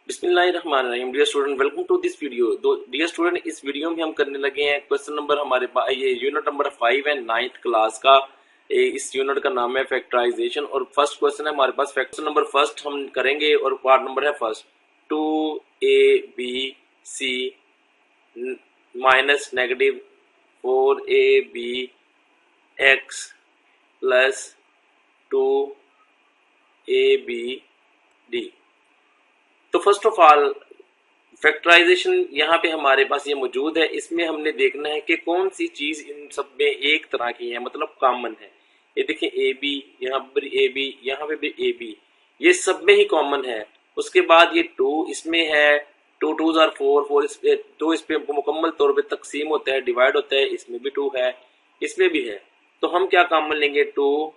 बिस्मिल्लाहिर्रहमानिर्रहीम। Dear student, welcome to this video. Dear student, इस वीडियो में हम करने लगे हैं क्वेश्चन नंबर हमारे पास ये यूनिट नंबर 5 है 9th क्लास का। इस यूनिट का नाम है फैक्टराइजेशन और फर्स्ट क्वेश्चन है हमारे पास। क्वेश्चन नंबर फर्स्ट हम करेंगे और पार्ट नंबर है first 2ab minus negative 4ab plus 2abd। तो फर्स्ट ऑफ ऑल फैक्टराइजेशन यहाँ पे हमारे पास ये मौजूद है। इसमें हमने देखना है कि कौन सी चीज इन सब में एक तरह की है, मतलब कॉमन है। ये देखिए ए बी, यहाँ पर ए बी, यहाँ पे भी ए बी, ये सब में ही कॉमन है। उसके बाद ये 2 इसमें है, 2 2s आर 4, 4 इस पे 2 इस पे मुकम्मल तौर पे तकसीम होता है, डिवाइड होता है। इसमें भी 2 है, इसमें भी है। तो हम क्या कॉमन लेंगे? 2ab।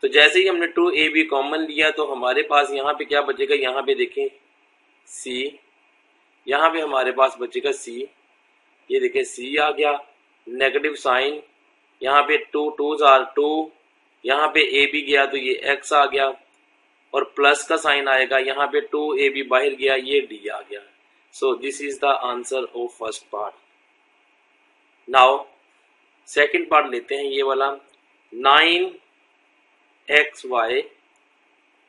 तो जैसे ही हमने 2ab कॉमन लिया तो हमारे पास यहाँ पे क्या बचेगा? यहाँ पे देखें c, यहाँ पे हमारे पास बचेगा c। ये देखें c आ गया, नेगेटिव साइन, यहाँ पे 2 2s आर 2, यहाँ पे ab गया तो ये x आ गया और प्लस का साइन आएगा, यहाँ पे 2ab बाहर गया, ये d आ गया। सो this is the answer of first part. Now second part लेते हैं, ये वाला 9xy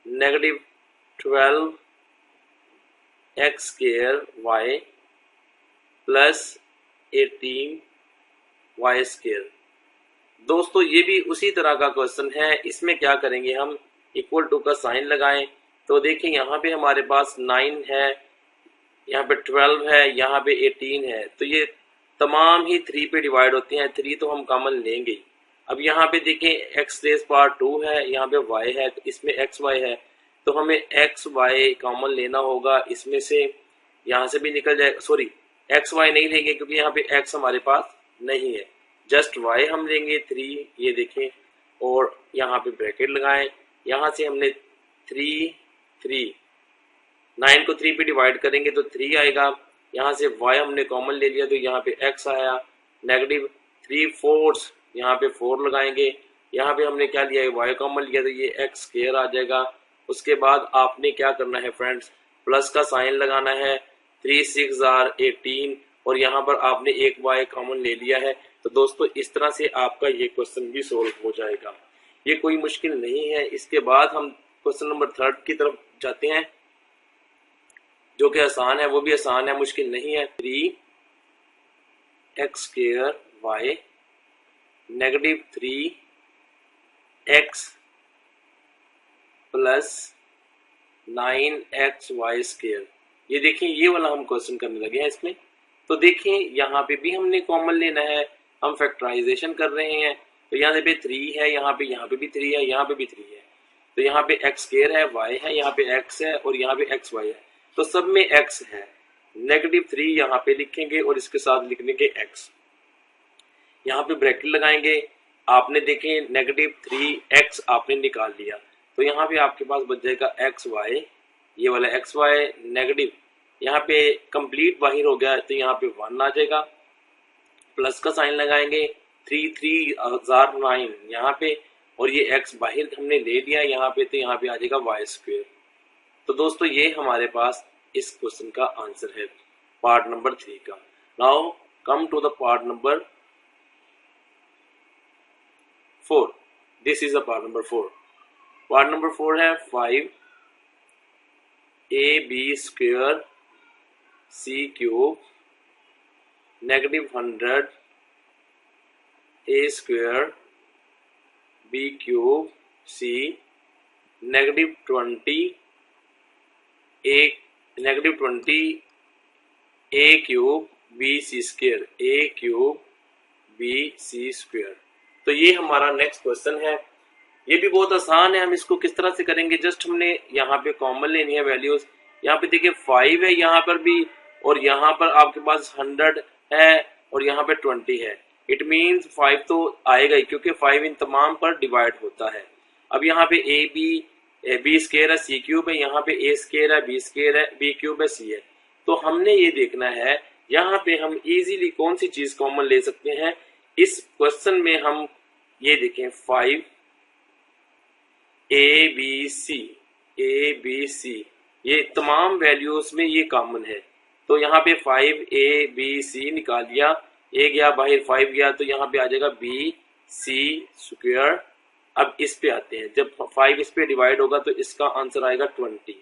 negative 12x square y plus 18y square. दोस्तों ये भी उसी तरह का क्वेश्चन है। इसमें क्या करेंगे हम? इक्वल टू का साइन लगाएं तो देखिए यहाँ पे हमारे पास 9 है, यहाँ पे 12 है, यहाँ पे 18 है। तो ये तमाम ही 3 पे डिवाइड होते हैं। 3 तो हम कॉमन लेंगे। अब यहाँ पे देखें x रेज पावर 2 है, यहाँ पे y है, तो इसमें xy है, तो हमें xy कॉमन लेना होगा। इसमें से यहाँ से भी निकल जाएगा, सॉरी xy नहीं लेंगे क्योंकि यहाँ पे x हमारे पास नहीं है, जस्ट y हम लेंगे 3। ये देखें और यहाँ पे ब्रैकेट लगाएं, यहाँ से हमने 3 3 9 को 3 पे डिवाइड करेंगे तो 3 आएगा। यहाँ से y हमने कॉमन ले लिया तो यहाँ पे x आया, नेगेटिव 3/4, यहाँ पे 4 लगाएंगे। यहाँ पे हमने क्या लिया है? y कॉमन लिया तो ये x स्क्वायर आ जाएगा। उसके बाद आपने क्या करना है फ्रेंड्स? प्लस का साइन लगाना है। 3 6 आर 18 और यहाँ पर आपने एक y कॉमन ले लिया है। तो दोस्तों इस तरह से आपका ये क्वेश्चन भी सोल्व हो जाएगा, ये कोई मुश्किल नहीं है। इसके बाद हम क्वेश्चन नंबर 3 की तरफ जाते हैं, जो कि आसान है, वो भी आसान है, मुश्किल नहीं है। 3x square y negative 3x plus 9xy square. ये देखिए ये वाला हम क्वेश्चन करने लगे हैं इसमें। तो देखिए यहाँ पे भी हमने कॉमन लेना है, हम फैक्टराइजेशन कर रहे हैं। तो यहाँ पे 3 है, यहाँ पे भी 3 है, यहाँ पे भी 3 है। तो यहाँ पे x स्क्वायर है, y है, यहाँ पे x है और यहाँ पे xy है। तो सब में x है। नेगेटिव 3 यहाँ पे लिखेंगे और इसके साथ लिख देंगे x। यहाँ पे ब्रैकेट लगाएंगे। आपने देखें नेगेटिव 3x आपने निकाल लिया तो यहाँ पे आपके पास बच जाएगा xy, ये वाला xy नेगेटिव, यहाँ पे कंप्लीट बाहर हो गया तो यहाँ पे 1 आ जाएगा। प्लस का साइन लगाएंगे, 3 3 हजार 9 यहाँ पे और ये x बाहर हमने ले लिया यहाँ पे, तो यहाँ पे आ जाएगा y स्क्वायर। तो दोस्तों ये हमारे पास इस क्वेश्चन का आंसर है, पार्ट नंबर 3 का। Now come to the part number 4। This is the part number 4। Part number 4 है 5ab square c cube negative 100 a square b cube c negative 20 a cube b c square, a cube b c square. तो ये हमारा next question है। ये भी बहुत आसान है। हम इसको किस तरह से करेंगे? जस्ट हमने यहाँ पे कॉमन लेनी है वैल्यूज। यहाँ पे देखिए 5 है यहाँ पर भी और यहाँ पर आपके पास 100 है और यहाँ पे 20 है। इट मींस 5 तो आएगा ही क्योंकि 5 इन तमाम पर डिवाइड होता है। अब यहाँ पे ए बी स्क्वायर है, सी क्यूब है, यहाँ पे ए स्क्वायर है, बी स्क्वायर है, बी क्यूब है, सी है। तो हमने ये देखना है यहाँ पे हम इजीली कौन सी चीज कॉमन ले सकते हैं। इस क्वेश्चन में हम ये देखें 5 ए बी सी, ABC, ये तमाम वैल्यूज में ये कॉमन है। तो यहाँ पे 5ABC निकाल लिया, ए गया बाहर 5 गया, तो यहाँ पे आ जाएगा BC²। अब इस पे आते हैं, जब 5 इस पे डिवाइड होगा तो इसका आंसर आएगा 20।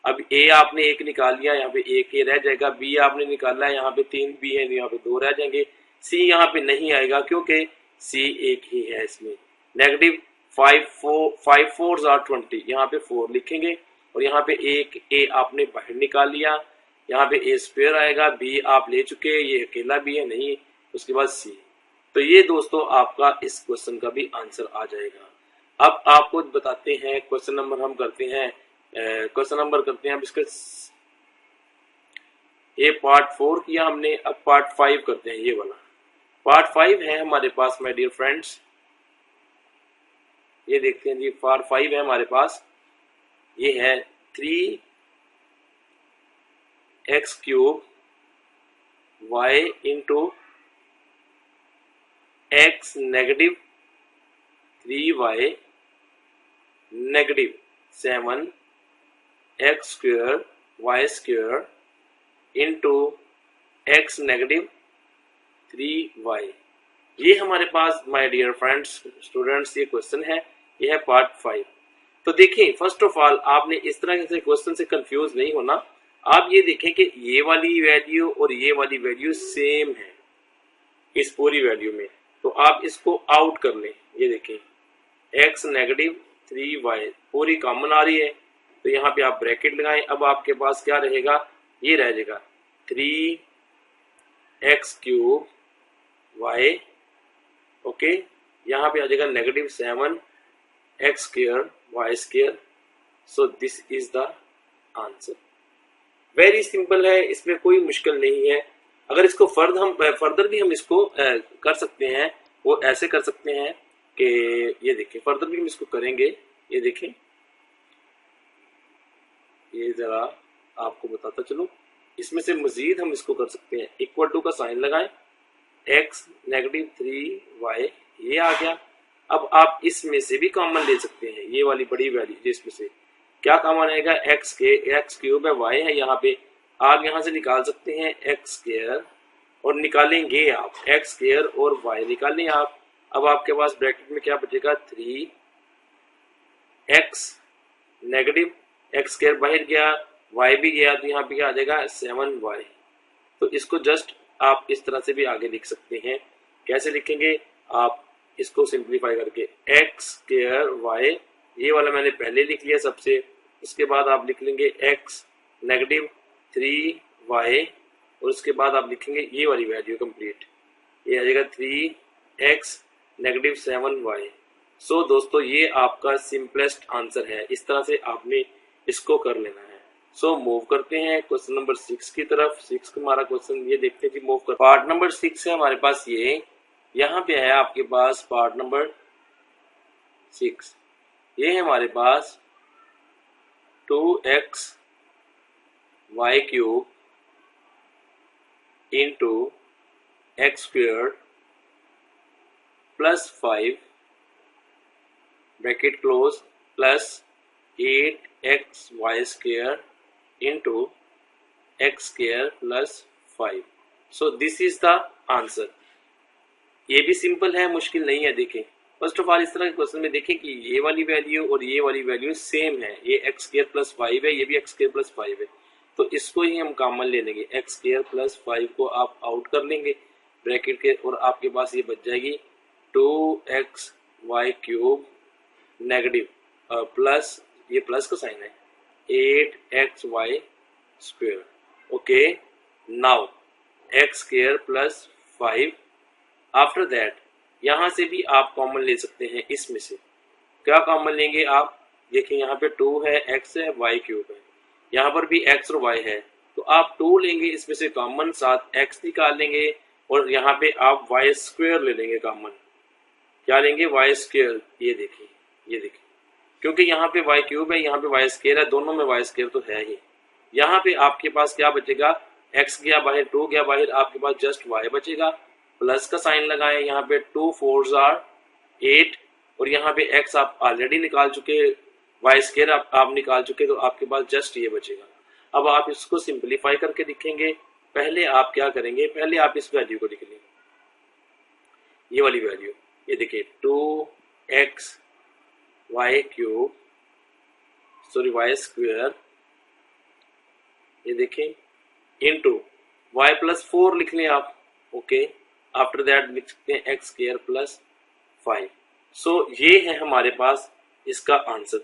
अब ए आपने एक निकाल लिया, यहाँ पे एक ए रह जाएगा, बी आपने निकाला है, यहाँ पे 3 बी है, यहाँ पे 2 रह जाएंगे, सी यहाँ पे नहीं आएगा क्योंकि सी एक ही है इसमें। नेगेटिव 5 4s are 20, यहाँ पे 4 लिखेंगे और यहाँ पे एक ए आपने बाहर निकाल लिया, यहाँ पे ए स्क्वायर आएगा, बी आप ले चुके, ये अकेला भी है नहीं, उसके बाद सी। तो ये दोस्तों आपका इस क्वेश्चन का भी आंसर आ जाएगा। अब आपको बताते हैं क्वेश्चन नंबर हम करते हैं, क्वेश्चन नंबर करते हैं अब इसका, ये पार्ट 4 किया हमने, अब पार्ट 5 करते हैं। ये वाला पार्ट 5 है हमारे पास माय डियर फ्रेंड्स, ये देखते हैं जी, पार्ट 5 है हमारे पास। ये है 3x³ y into x negative 3y negative 7 x² y² into x negative 3y। ये हमारे पास माय डियर फ्रेंड्स स्टूडेंट्स ये क्वेश्चन है, ये है पार्ट 5। तो देखिए फर्स्ट ऑफ ऑल आपने इस तरह से क्वेश्चन से कंफ्यूज नहीं होना। आप ये देखें कि ये वाली वैल्यू और ये वाली वैल्यू सेम है इस पूरी वैल्यू में, तो आप इसको आउट कर लें। ये देखें x नेगेटिव 3y पूरी कॉमन आ रही है, तो यहाँ पे आप ब्रैकेट लगाएं। अब आपके पास क्या रहेगा, ये रह जाएगा 3x³ y, ओके, यहाँ पे आ जाएगा negative 7x² y²। So this is the answer. Very simple है, इसमें कोई मुश्किल नहीं है। अगर इसको फर्दर भी हम इसको कर सकते हैं, वो ऐसे कर सकते हैं कि ये देखें, फर्दर भी हम इसको करेंगे। ये देखें, ये जरा आपको बताता चलो, इसमें से मजीद हम इसको कर सकते हैं। इक्वल टू का साइन लगाएं, x नेगेटिव 3y ये आ गया। अब आप इसमें से भी कॉमन ले सकते हैं, ये वाली बड़ी वैल्यू जिसमें से क्या कॉमन आएगा, x³ है y है, यहाँ पे आप यहाँ से निकाल सकते हैं x² और निकालेंगे आप x² और y निकालें आप। अब आपके पास ब्रैकेट में क्या बचेगा, 3x नेगेटिव x² बाहर गया, y भी गया, तो यहाँ पे क्या आ जाएगा 7y। तो इसको जस्ट आप इस तरह से भी आगे लिख सकते हैं। कैसे लिखेंगे, आप इसको सिंप्लीफाई करके x² y, ये वाला मैंने पहले लिख लिया सबसे, उसके बाद आप लिख लेंगे x नेगेटिव 3y और उसके बाद आप लिखेंगे ये वाली वैल्यू कंप्लीट, ये आ जाएगा 3x नेगेटिव 7y। सो दोस्तों ये आपका सिंपलेस्ट आंसर है, इस तरह से आपने इसको कर लेना है। सो मूव करते हैं क्वेश्चन नंबर 6 की तरफ। 6 हमारा क्वेश्चन ये देखते हैं कि मूव कर, पार्ट नंबर 6 है हमारे पास। ये यहाँ पे है आपके पास पार्ट नंबर 6, ये है हमारे पास 2x y³ into x² plus 5 bracket close plus 8x y² into x² plus 5। So this is the answer. ये भी सिंपल है, मुश्किल नहीं है। देखें फर्स्ट ऑफ ऑल इस तरह के क्वेश्चन में देखें कि ये वाली वैल्यू और ये वाली वैल्यू सेम है, ये x² प्लस 5 है, ये भी x² प्लस 5 है, तो इसको ही हम कॉमन ले लेंगे। x² प्लस 5 को आप आउट कर लेंगे ब्रैकेट के और आपके पास ये बच जाएगी 2x y³ नेगेटिव प्लस, ये प्लस का साइन है, 8x y²। Okay, now x² plus 5। After that यहां से भी आप कॉमन ले सकते हैं। इसमें से क्या कॉमन लेंगे आप, देखिए यहाँ पे 2 है, x है, y³ है, यहाँ पर भी x और y है, तो आप 2 लेंगे, इसमें से कॉमन, साथ x निकाल लेंगे और यहाँ पे आप y² ले लेंगे कॉमन। क्या लेंगे, y²। ये देखिए, ये देखिए, क्योंकि यहाँ पे y³ है, यहाँ पे y² है, दोनों में y² तो है ही। यहाँ पे आपके पास क्या बचेगा, x गया बाहर, 2 गया बाहर, आपके पास जस्ट y बचेगा। प्लस का साइन लगाएं, यहाँ पे 2 4s are 8 और यहाँ पे x आप ऑलरेडी निकाल चुके वाई स्क्वायर आप निकाल चुके, तो आपके पास जस्ट ये बचेगा। अब आप इसको सिंपलीफाई करके लिखेंगे। पहले आप क्या करेंगे, पहले आप इस वैल्यू को लिख लेंगे, ये वाली वैल्यू, ये देखिए 2x y cube, sorry y square, ये देखें इनटू y प्लस 4 लिख लें आप। ओके, आफ्टर दैट लिख सकते हैं x स्क्वायर प्लस 5। सो ये है हमारे पास इसका आंसर।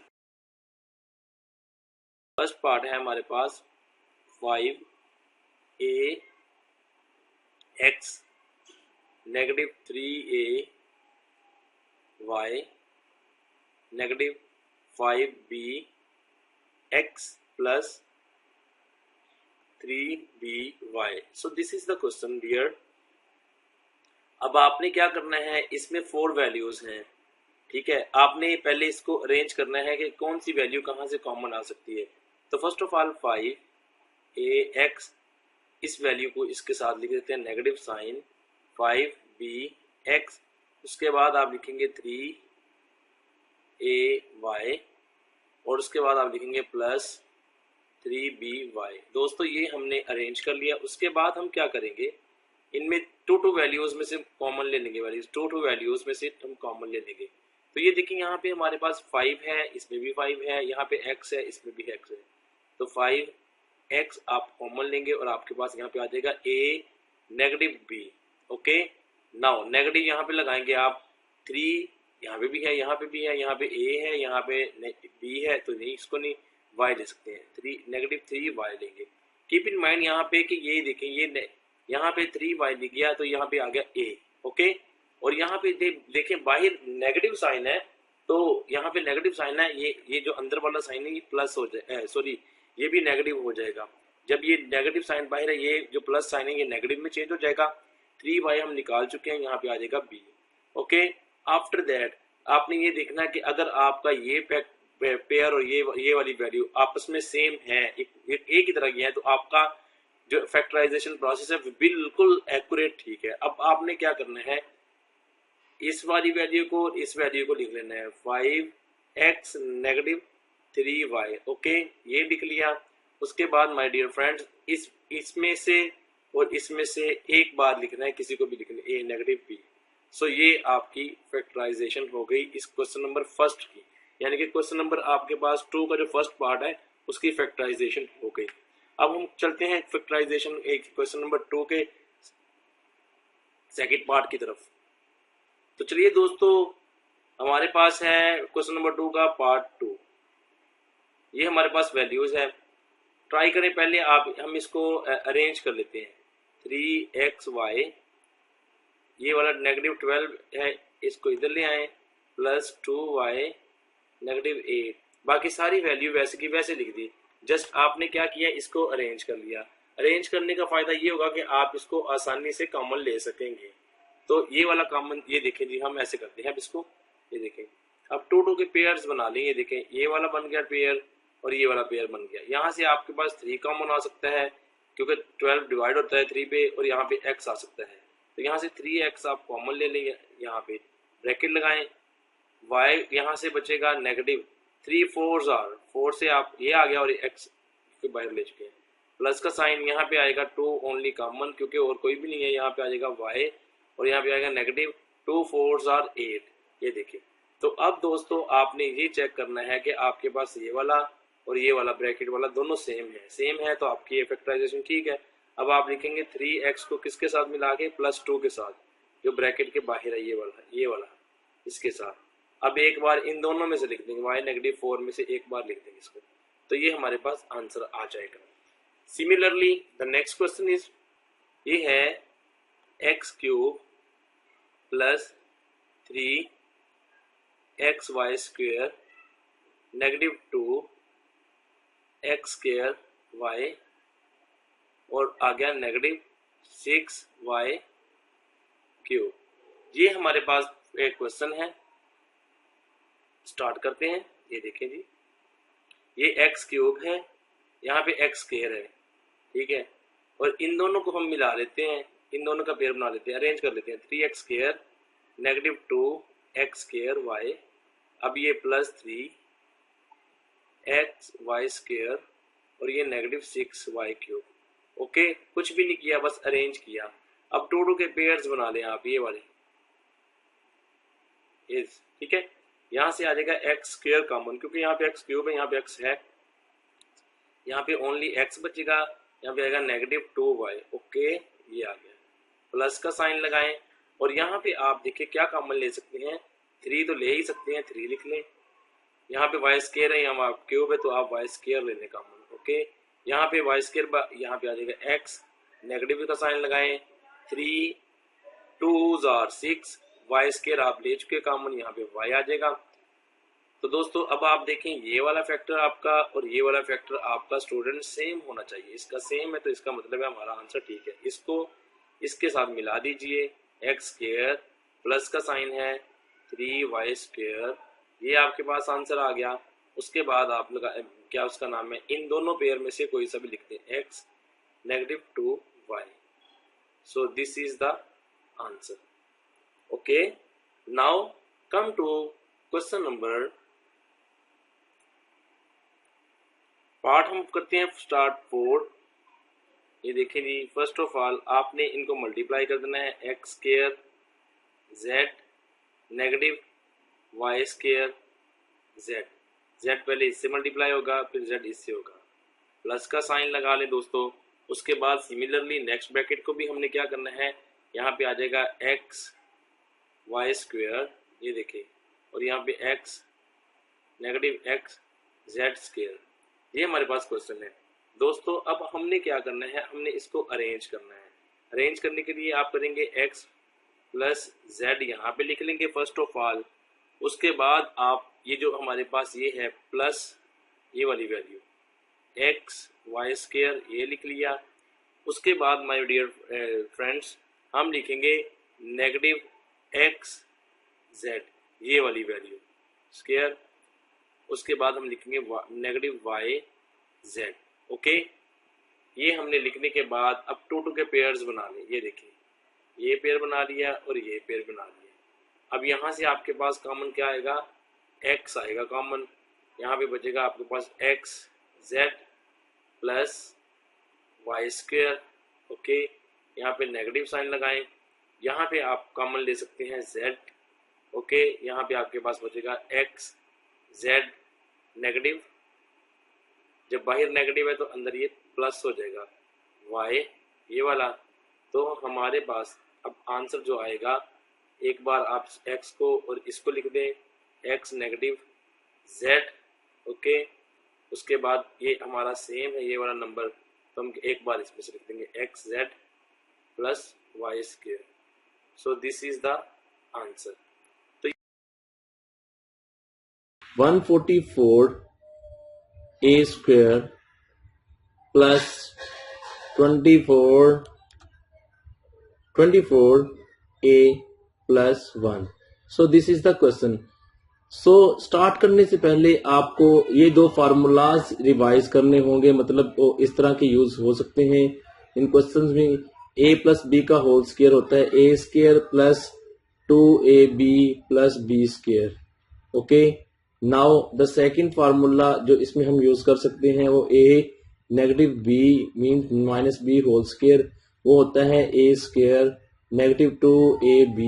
फर्स्ट पार्ट है हमारे पास 5a x negative 3a y negative 5b x plus 3by। So this is the question dear. अब आपने क्या करना है, इसमें 4 वैल्यूज हैं, ठीक है। आपने पहले इसको अरेंज करना है कि कौन सी वैल्यू कहां से कॉमन आ सकती है। तो फर्स्ट ऑफ ऑल 5ax, इस वैल्यू को इसके साथ लिख देते हैं नेगेटिव साइन 5bx, उसके बाद आप लिखेंगे 3ay और उसके बाद आप लिखेंगे प्लस 3by। दोस्तों ये हमने अरेंज कर लिया। उसके बाद हम क्या करेंगे, इनमें टू वैल्यूज में से कॉमन ले लेंगे, वैल्यूज टू वैल्यूज में से हम कॉमन ले लेंगे। तो ये देखिए यहाँ पे हमारे पास 5 है, इसमें भी 5 है, यहाँ पे x है, इसमें भी x है। तो 5x आप कॉमन लेंगे और आपके पास यहाँ पे आ जाएगा a negative b। Okay, now negative यहाँ पे लगाएंगे आप 3, यहाँ पे भी है, यहाँ पे भी है, यहाँ पे a है, यहाँ पे b है, तो नहीं इसको नहीं y ले सकते हैं, 3 नेगेटिव 3y लेंगे। कीप इन माइंड यहाँ पे कि ये देखें, ये यहाँ पे 3y लिख गया तो यहाँ पे आ गया a। ओके, और यहाँ पे देखें बाहर नेगेटिव साइन है, तो यहाँ पे नेगेटिव साइन है, ये जो अंदर वाला साइन है ये प्लस हो जाए, सॉरी ये भी नेगेटिव हो जाएगा। जब ये नेगेटिव साइन बाहर है, ये जो प्लस साइन है ये नेगेटिव में चेंज हो जाएगा। 3y हम निकाल चुके हैं, यहाँ पे आ जाएगा b। ओके, आफ्टर दैट आपने ये देखना है कि अगर आपका ये पेयर और ये वाली वैल्यू आपस में सेम है, एक ही तरह की है, तो आपका जो फैक्टराइजेशन प्रोसेस है बिल्कुल एक्यूरेट ठीक है। अब आपने क्या करना है, इस वाली वैल्यू को इस वैल्यू को लिख लेना है 5x नेगेटिव 3y। ओके, ये लिख लिया। उसके बाद माय डियर फ्रेंड्स इसमें से और इसमें से एक बार लिखना है, किसी को भी लिखना है a नेगेटिव b। सो ये आपकी फैक्टराइजेशन हो गई इस क्वेश्चन नंबर फर्स्ट की, यानी कि क्वेश्चन नंबर आपके पास 2 का जो फर्स्ट पार्ट है उसकी फैक्टराइजेशन हो गई। अब हम चलते हैं फैक्टराइजेशन एक क्वेश्चन नंबर 2 के सेकंड पार्ट की तरफ। तो चलिए दोस्तों, हमारे पास है क्वेश्चन नंबर 2 का पार्ट 2। ये हमारे पास वैल्यूज है, ट्राई करें। पहले हम इसको अरेंज कर लेते हैं। 3xy, ये वाला नेगेटिव 12 है, इसको इधर ले आए, प्लस 2y नेगेटिव 8। बाकी सारी वैल्यू वैसे की वैसे लिख दी। जस्ट आपने क्या किया, इसको अरेंज कर लिया। अरेंज करने का फायदा ये होगा कि आप इसको आसानी से कॉमन ले सकेंगे। तो ये वाला कॉमन, ये देखें जी, हम ऐसे करते हैं। अब इसको ये देखें, अब 2 के पेयर्स बना लें। ये देखें, ये वाला बन गया पेयर और ये वाला पेयर बन गया। यहाँ से आपके पास 3 कॉमन आ सकता है, क्योंकि 12 डिवाइड होता है 3 पे, और यहाँ पे x आ सकता है। तो यहाँ से 3x आप कॉमन ले लेंगे, यहाँ पे ब्रैकेट लगाएं, y यहाँ से बचेगा नेगेटिव 3 4s आर 4 से आप ये आ गया और x के बाहर ले चुके हैं। प्लस का साइन यहाँ पे आएगा 2 ओनली कॉमन, क्योंकि और कोई भी नहीं है। यहाँ पे आ जाएगा y और यहाँ पे आएगा नेगेटिव 2 4s आर 8। ये देखिए, तो अब दोस्तों आपने ये चेक करना है कि आपके पास ये वाला और ये वाला ब्रैकेट वाला दोनों सेम है, तो आपकी ये फैक्टराइजेशन ठीक है। अब आप लिखेंगे 3x को किसके साथ मिला के, प्लस 2 के साथ, जो ब्रैकेट के बाहर है ये वाला इसके साथ। अब एक बार इन दोनों में से लिख देंगे, y नेगेटिव 4 में से एक बार लिख देंगे इसको, तो ये हमारे पास आंसर आ जाएगा। Similarly the next question is, ये है x cube plus 3xy square negative 2x square y और आ गया नेगेटिव 6y क्यूब। ये हमारे पास एक क्वेश्चन है, स्टार्ट करते हैं। ये देखें जी, ये x क्यूब है, यहाँ पे x स्क्वायर है, ठीक है, और इन दोनों को हम मिला लेते हैं, इन दोनों का पेयर बना लेते हैं, अरेंज कर लेते हैं। 3x square negative 2x square y, अब ये प्लस 3 एक्स वाई स्क्वायर और ये -6y³। ओके, कुछ भी नहीं किया, बस अरेंज किया। अब टू के पेयर्स बना लें आप, ये वाले इज, ठीक है। यहाँ से आ जाएगा एक्स स्क्वायर कॉमन, क्योंकि यहाँ पे एक्स क्यूब है, यहाँ पे एक्स है, यहाँ पे ओनली एक्स बचेगा, यहाँ पे आएगा -2y। ओके, ये आ गया। प्लस का साइन लगाएं और यहाँ पे आप देखिए क्या कॉमन ले सकते हैं, 3 तो ले ही सकते हैं, 3 लिख लें। यहाँ पे वाई स्क्वायर है, यहाँ क्यूब है, तो आप वाई स्क्वायर लेने कॉमन। ओके, यहाँ पे वाई स्क्वायर, यहाँ पे आ जाएगा एक्स, नेगेटिव का साइन लगाएं, 3 2s are 6, वाई स्क्वायर आप ले चुके कॉमन, यहाँ पे वाई आ जाएगा। तो दोस्तों अब आप देखें ये वाला फैक्टर आपका और ये वाला फैक्टर आपका स्टूडेंट सेम होना चाहिए। इसका सेम है तो इसका मतलब है हमारा आंसर ठीक है। इसको इसके साथ मिला दीजिए, एक्स स्क्वायर प्लस का साइन है 3y², ये आपके पास आंसर आ गया। उसके बाद आप लगा क्या उसका नाम है, इन दोनों पेयर में से कोई सा भी लिखते हैं, x -2y। So this is the answer. Okay, now come to question number, part हम करते हैं स्टार्ट 4। ये देखिए जी, फर्स्ट ऑफ ऑल आपने इनको मल्टीप्लाई कर देना है, x square Z -y² Z, Z पहले इससे मल्टीप्लाई होगा, फिर जेड इससे होगा, प्लस का साइन लगा लें दोस्तों। उसके बाद सिमिलरली नेक्स्ट ब्रैकेट को भी हमने क्या करना है, यहाँ पे आ जाएगा एक्स y², ये देखिए, और यहाँ पे x -x z²। ये हमारे पास क्वेश्चन है दोस्तों। अब हमने क्या करना है, हमने इसको अरेंज करना है। अरेंज करने के लिए आप करेंगे x + z, यहाँ पे लिख लेंगे फर्स्ट ऑफ ऑल। उसके बाद आप ये जो हमारे पास ये है प्लस ये वाली वैल्यू x y² ये लिख लिया। उसके बाद माय डियर फ्रेंड्स हम लिखेंगे -x z, ये वाली वैल्यू स्क्वायर। उसके बाद हम लिखेंगे -y z। ओके, ये हमने लिखने के बाद अब टू के पेयर्स बना लें। ये देखिए, ये पेयर बना लिया और ये पेयर बना लिया। अब यहाँ से आपके पास कॉमन क्या आएगा, x आएगा कॉमन। यहाँ पे बचेगा आपके पास x z + y²। ओके, यहाँ पे नेगेटिव साइन लगाएं, यहाँ पे आप कॉमन ले सकते हैं z। ओके, यहाँ पे आपके पास बचेगा x z नेगेटिव, जब बाहर नेगेटिव है तो अंदर ये प्लस हो जाएगा y ये वाला। तो हमारे पास अब आंसर जो आएगा, एक बार आप x को और इसको लिख दें, x -z। ओके, उसके बाद ये हमारा सेम है ये वाला नंबर, तो हम एक बार इसमें से लिख देंगे x z + y²। So this is the answer. 144 a square plus 24 a plus 1। So this is the question। So start करने से पहले आपको ये दो फार्मूलाज रिवाइज करने होंगे, मतलब इस तरह के यूज हो सकते हैं इन क्वेश्चंस में। a + b का होल स्क्वायर होता है a² + 2ab + b²। Okay, now the second formula जो इसमें हम यूज कर सकते हैं वो a -b means -b whole square, वो होता है a² -2ab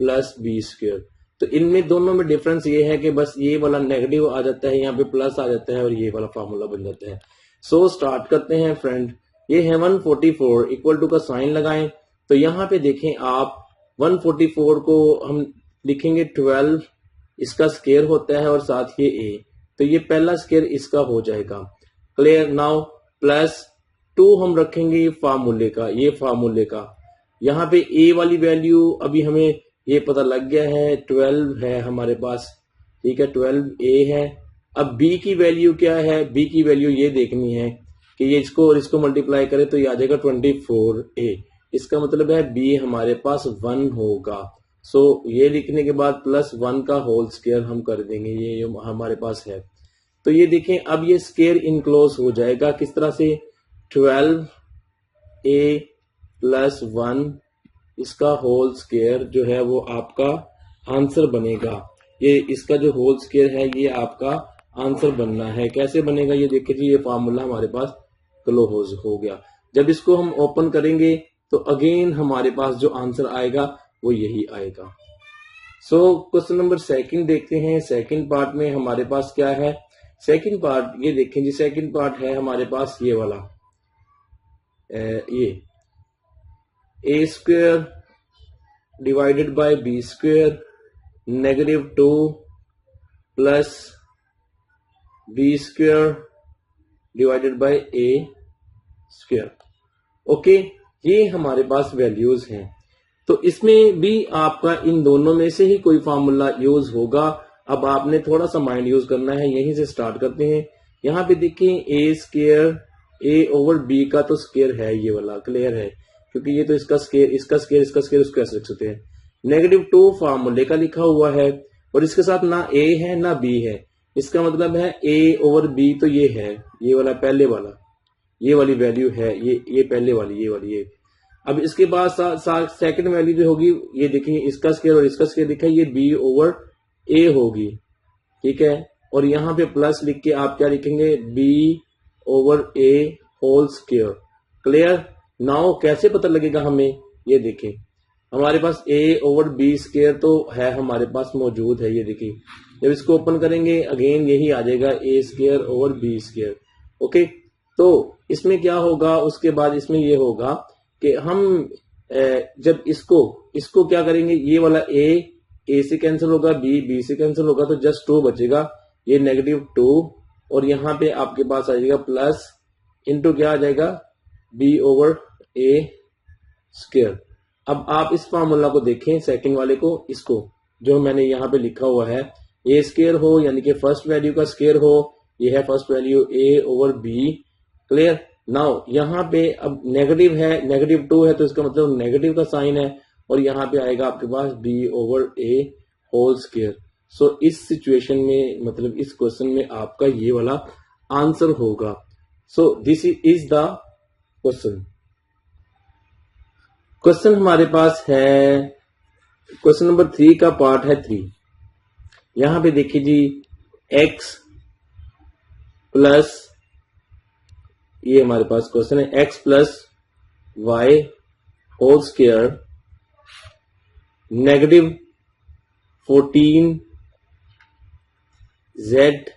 + b²। तो इनमें दोनों में डिफरेंस ये है कि बस ये वाला नेगेटिव आ जाता है, यहाँ पे प्लस आ जाता है और ये वाला फार्मूला बन जाता है। सो स्टार्ट करते हैं फ्रेंड। ये है 144 = का साइन लगाएं। तो यहाँ पे देखें आप 144 को हम लिखेंगे 12, इसका स्क्वायर होता है और साथ ये a, तो ये पहला स्क्वायर इसका हो जाएगा। क्लियर। नाउ +2 हम रखेंगे ये फार्मूले का। यहाँ पे a वाली वैल्यू अभी हमें ये पता लग गया है, 12 है हमारे पास, ठीक है, 12a है। अब b की वैल्यू क्या है, b की वैल्यू ये देखनी है कि ये इसको और इसको मल्टीप्लाई करें तो ये आ जाएगा 24a। इसका मतलब है b हमारे पास 1 होगा। सो ये लिखने के बाद +1 का होल स्क्वायर हम कर देंगे, ये हमारे पास है। तो ये देखें, अब ये स्क्वायर इनक्लोज हो जाएगा किस तरह से, 12a + 1 इसका होल स्क्वायर जो है वो आपका आंसर बनेगा। ये इसका जो होल स्क्वायर है ये आपका आंसर बनना है। कैसे बनेगा ये देखिए जी, ये फार्मूला हमारे पास क्लोज हो गया। जब इसको हम ओपन करेंगे तो अगेन हमारे पास जो आंसर आएगा वो यही आएगा। सो क्वेश्चन नंबर सेकंड देखते हैं। सेकंड पार्ट में हमारे पास क्या है? सेकंड पार्ट ये देखें जी, सेकंड पार्ट है हमारे पास ये वाला, ये A square divided by B square -2 plus B square divided by A square. Okay, ये हमारे पास वैल्यूज हैं। तो इसमें भी आपका इन दोनों में से ही कोई फार्मूला यूज होगा। अब आपने थोड़ा सा माइंड यूज करना है। यहीं से स्टार्ट करते हैं। यहाँ पे देखिए ए स्क्वायर, ए ओवर बी का तो स्क्वायर है, ये वाला क्लियर है, क्योंकि ये तो इसका स्क्वायर, इसका स्क्वायर, इसका स्क्वायर, उसको ऐसे लिख सकते हैं। -2 फार्मूले का लिखा हुआ है और इसके साथ ना ए है ना बी है। इसका मतलब है ए ओवर बी तो ये है, ये वाला पहले वाला, ये वाली वैल्यू है, ये पहले वाली, ये वाली, ये। अब इसके बाद सेकंड वैल्यू जो होगी, ये देखिए इसका स्क्वायर और इसका स्क्वायर लिखा है, ये बी ओवर ए होगी, ठीक है। और यहाँ पे प्लस लिख के आप क्या लिखेंगे? बी ओवर ए होल स्क्वायर। क्लियर? नाउ कैसे पता लगेगा हमें? ये देखिए हमारे पास ए ओवर बी स्क्वायर तो है, हमारे पास मौजूद है। ये देखिए जब इसको ओपन करेंगे अगेन यही आ जाएगा, A square over B square. Okay, तो इसमें क्या होगा? उसके बाद इसमें ये होगा कि हम जब इसको क्या करेंगे? ये वाला ए से कैंसिल होगा, बी से कैंसिल होगा, तो जस्ट 2 बचेगा, ये -2। और यहाँ पे आपके पास आ जाएगा प्लस इंटू क्या आ जाएगा? बी ओवर ए स्क्वायर। अब आप इस फार्मूला को देखें, सेकंड वाले को, इसको जो मैंने यहाँ पे लिखा हुआ है, ए स्क्वायर हो यानी कि फर्स्ट वैल्यू का स्क्वायर हो, ये है फर्स्ट वैल्यू ए ओवर बी। क्लियर? नाउ यहाँ पे अब नेगेटिव है, -2 है, तो इसका मतलब नेगेटिव का साइन है, और यहाँ पे आएगा आपके पास बी ओवर ए होल स्क्वायर। सो इस सिचुएशन में, मतलब इस क्वेश्चन में आपका ये वाला आंसर होगा। सो this is the question. Question हमारे पास है, क्वेश्चन नंबर 3 का पार्ट है 3। यहां पे देखिए जी, x प्लस, ये हमारे पास क्वेश्चन है, x plus y whole square -14z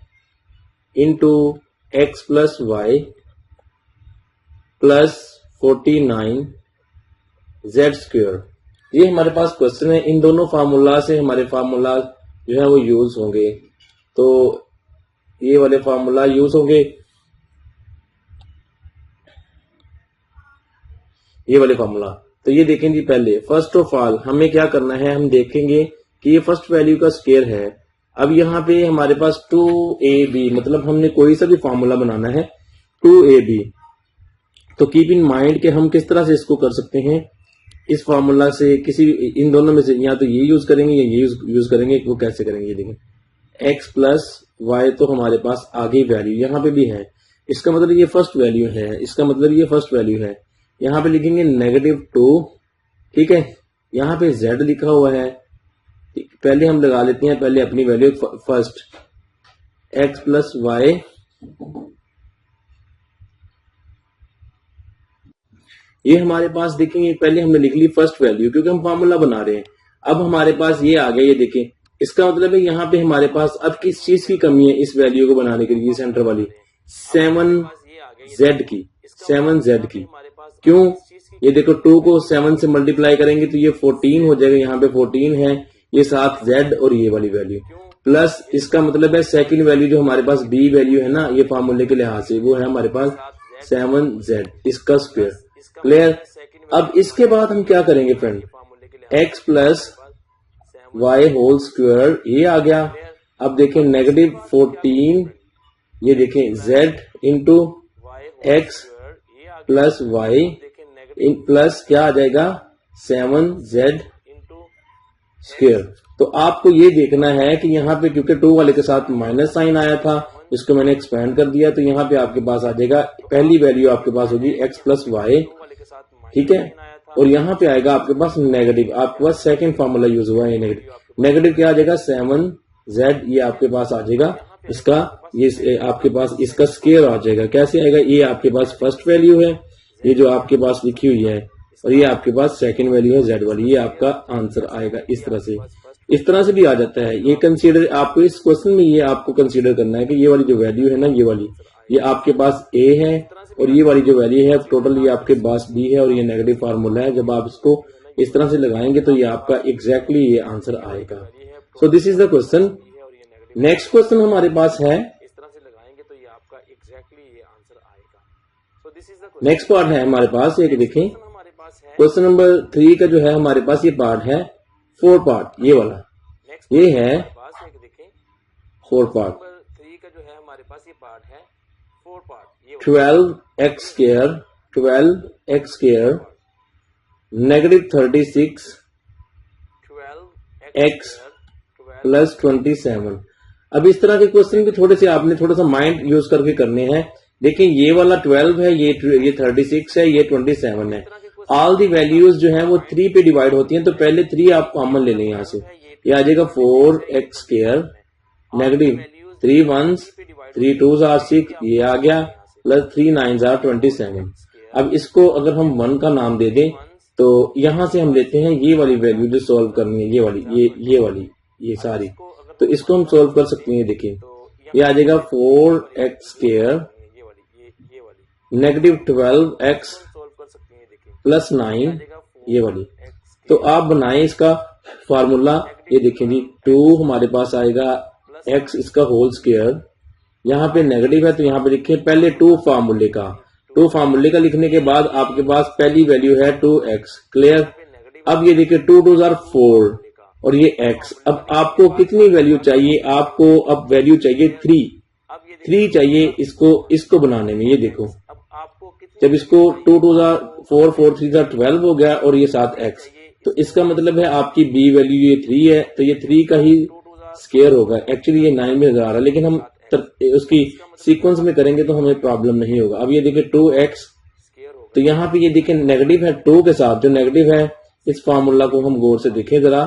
into x plus y plus 49z square. ये हमारे पास क्वेश्चन है। इन दोनों फार्मूला से हमारे फार्मूला जो है वो यूज होंगे। तो ये वाले फार्मूला यूज होंगे, ये वाले फार्मूला। तो ये देखें जी, पहले फर्स्ट ऑफ ऑल हमें क्या करना है? हम देखेंगे कि ये फर्स्ट वैल्यू का स्क्वायर है। अब यहाँ पे हमारे पास 2ab, मतलब हमने कोई सा भी फार्मूला बनाना है 2ab। तो कीप इन माइंड कि हम किस तरह से इसको कर सकते हैं। इस फार्मूला से किसी इन दोनों में से या तो ये यूज करेंगे या ये यूज करेंगे। वो कैसे करेंगे? ये देखें, x प्लस वाई तो हमारे पास आगे वैल्यू यहाँ पे भी है, इसका मतलब ये फर्स्ट वैल्यू है, इसका मतलब ये फर्स्ट वैल्यू है। यहाँ पे लिखेंगे -2, ठीक है। यहाँ पे z लिखा हुआ है, पहले हम लगा लेते हैं, पहले अपनी value first, x plus y ये हमारे पास देखेंगे, पहले हमने लिख ली फर्स्ट वैल्यू क्योंकि हम फार्मूला बना रहे हैं। अब हमारे पास ये आ गया, ये देखें, इसका मतलब है यहाँ पे हमारे पास अब किस चीज की कमी है इस वैल्यू को बनाने के लिए? सेंटर वाली 7z की, 7z की। क्यों? ये देखो 2 को 7 से मल्टीप्लाई करेंगे तो ये 14 हो जाएगा, यहाँ पे 14 है, ये साथ z और ये वाली वैल्यू प्लस, इसका मतलब है सेकंड वैल्यू जो हमारे पास b वैल्यू है ना, ये फार्मूले के लिहाज से वो है हमारे पास 7z, इसका स्क्वायर। क्लियर? अब इसके बाद हम क्या करेंगे friend? x plus y whole square, ये आ गया। अब देखें -14, ये देखें z into x plus y plus क्या आ जाएगा? 7z square. तो आपको ये देखना है कि यहाँ पे क्योंकि 2 वाले के साथ माइनस साइन आया था, इसको मैंने एक्सपेंड कर दिया, तो यहाँ पे आपके पास आ जाएगा, पहली वैल्यू आपके पास होगी x प्लस वाई, ठीक है। और यहाँ पे आएगा आपके पास नेगेटिव, आपके पास सेकंड फार्मूला यूज हुआ है नेगेटिव। नेगेटिव क्या आ जाएगा? 7z, ये आपके पास आ जाएगा इसका ये आपके पास इसका स्केयर आ जाएगा। कैसे आएगा? ये आपके पास फर्स्ट वैल्यू है, ये जो आपके पास लिखी हुई है, और ये आपके पास सेकंड वैल्यू है z वाली। ये आपका आंसर आएगा इस तरह से। इस तरह से भी आ जाता है। ये कंसीडर आपको इस क्वेश्चन में ये आपको कंसीडर करना है कि ये वाली जो वैल्यू है ना, ये वाली, ये आपके पास a है, और ये वाली जो वैल्यू है टोटल ये आपके पास b है, और ये नेगेटिव फार्मूला है। जब आप इसको इस तरह से लगाएंगे तो ये आपका एग्जैक्टली ये आंसर आएगा। सो this is the question. Next question हमारे पास है, नेक्स्ट पार्ट है हमारे पास, एक देखें क्वेश्चन नंबर 3 का जो है हमारे पास ये पार्ट है 4 पार्ट, ये वाला, ये है 4 part. 12x square negative 36 x plus 27। अब इस तरह के क्वेश्चन भी थोड़े से आपने थोड़ा सा माइंड यूज करके करने हैं। देखिए ये वाला 12 है, ये 36 है, ये 27 है। ऑल दी वैल्यूज जो है वो 3 पे डिवाइड होती हैं, तो पहले 3 आप कॉमन ले लें यहाँ से। ये आ जाएगा 4x square negative 3 1s 3 2s are 6, ये आ गया, प्लस 3 9s आर 27। अब इसको अगर हम 1 का नाम दे दें तो यहां से हम लेते हैं ये वाली वैल्यू जो सॉल्व करनी है, ये वाली, ये वाली, ये सारी, तो इसको हम सॉल्व कर सकते हैं। देखिए ये आ जाएगा 4x square negative 12x plus 9, ये वाली। तो आप बनाएं इसका फार्मूला। ये देखें जी, 2 हमारे पास आएगा x इसका होल स्क्वायर, यहाँ पे नेगेटिव है तो यहाँ पे लिखे पहले 2 फार्मूले का। 2 फार्मूले का लिखने के बाद आपके पास पहली वैल्यू है 2x, क्लियर। अब ये देखिए 2 2s आर 4 और ये x। अब आपको कितनी वैल्यू चाहिए? आपको अब वैल्यू चाहिए 3 चाहिए इसको बनाने में। ये देखो जब इसको 2 2s आर 4 4 3s आर 12 हो गया और ये 7x, तो इसका मतलब है आपकी b वैल्यू ये 3 है, तो ये 3 का ही स्क्वायर होगा। एक्चुअली ये 9 में नजर आ रहा है, लेकिन हम उसकी सीक्वेंस में करेंगे तो हमें प्रॉब्लम नहीं होगा। अब ये देखिए 2x, तो यहाँ पे ये देखिए नेगेटिव है 2 के साथ, जो नेगेटिव है इस फार्मूला को हम गौर से देखें जरा।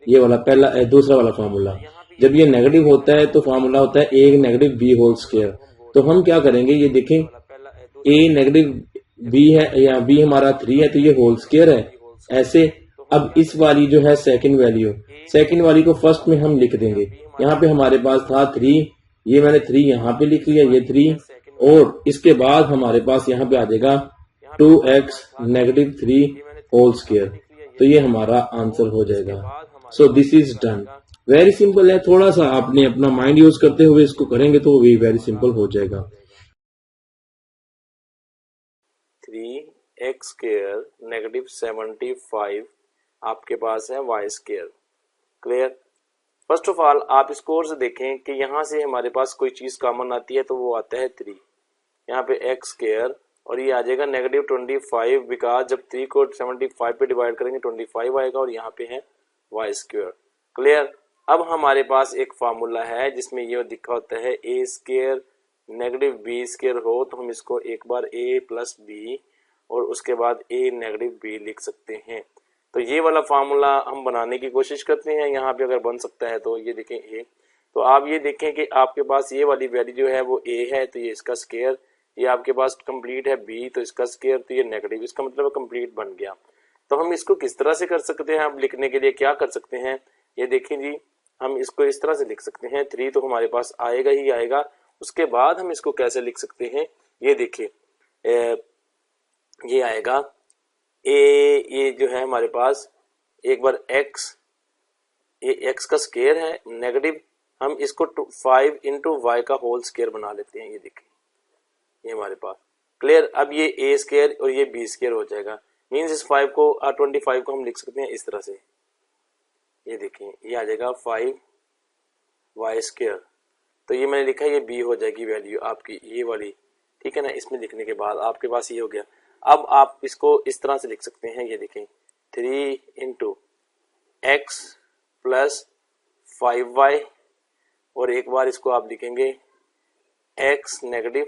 ये वाला पहला दूसरा वाला फार्मूला, जब ये नेगेटिव होता है तो फार्मूला होता है a negative b whole square. तो हम क्या करेंगे, ये देखें a नेगेटिव b है या b हमारा 3 है, तो ये होल स्क्वायर है ऐसे। अब इस वाली जो है सेकंड वैल्यू, सेकंड वाली को फर्स्ट में हम लिख देंगे। यहाँ पे हमारे पास था 3, ये मैंने 3 यहाँ पे लिख लिया, ये 3, और इसके बाद हमारे पास यहाँ पे आ जाएगा 2x नेगेटिव 3 होल स्क्वायर। तो ये हमारा आंसर हो जाएगा। सो this is done. Very simple है, थोड़ा सा आपने अपना माइंड यूज करते हुए इसको करेंगे तो भी वेरी सिंपल हो जाएगा। 3x स्क्वायर नेगेटिव 75 आपके पास है y square, clear. First of all आप इस कोर्स से देखें कि यहाँ से हमारे पास कोई चीज कॉमन आती है तो वो आता है 3, यहाँ पे x स्क्वायर, और ये आ जाएगा नेगेटिव 25, बिकॉज जब 3 को 75 पे डिवाइड करेंगे 25 आएगा, और यहाँ पे है y स्क्वायर, क्लियर। अब हमारे पास एक फार्मूला है जिसमें ये दिखा होता है a square negative b square हो, तो हम इसको एक बार a प्लस b और उसके बाद a नेगेटिव b लिख सकते हैं। तो ये वाला फार्मूला हम बनाने की कोशिश करते हैं, यहाँ पे अगर बन सकता है तो ये देखें a। तो आप ये देखें कि आपके पास ये वाली वैल्यू जो है वो a है, तो ये इसका स्क्वायर, ये आपके पास कंप्लीट है b, तो इसका स्क्वायर, तो ये नेगेटिव, इसका मतलब कंप्लीट बन गया। तो हम इसको किस तरह से कर सकते हैं? अब लिखने के लिए क्या कर सकते हैं, ये देखें जी, हम इसको इस तरह से लिख सकते हैं। 3 तो हमारे पास आएगा ही आएगा, उसके बाद हम इसको कैसे लिख सकते हैं, ये देखिए ये आएगा ये जो है हमारे पास एक बार x, ये x का स्क्वायर है नेगेटिव, हम इसको 5 इंटू वाई का होल स्क्वायर बना लेते हैं। ये देखिए ये हमारे पास क्लियर। अब ये a स्क्वायर और ये b स्क्वायर हो जाएगा, मीन्स इस 5 को 25 को हम लिख सकते हैं इस तरह से। ये देखिए ये आ जाएगा 5y स्क्वायर, तो ये मैंने लिखा है, ये b हो जाएगी वैल्यू आपकी ये वाली, ठीक है ना। इसमें लिखने के बाद आपके पास ये हो गया। अब आप इसको इस तरह से लिख सकते हैं, ये देखें 3 इंटू एक्स प्लस 5y, और एक बार इसको आप लिखेंगे x नेगेटिव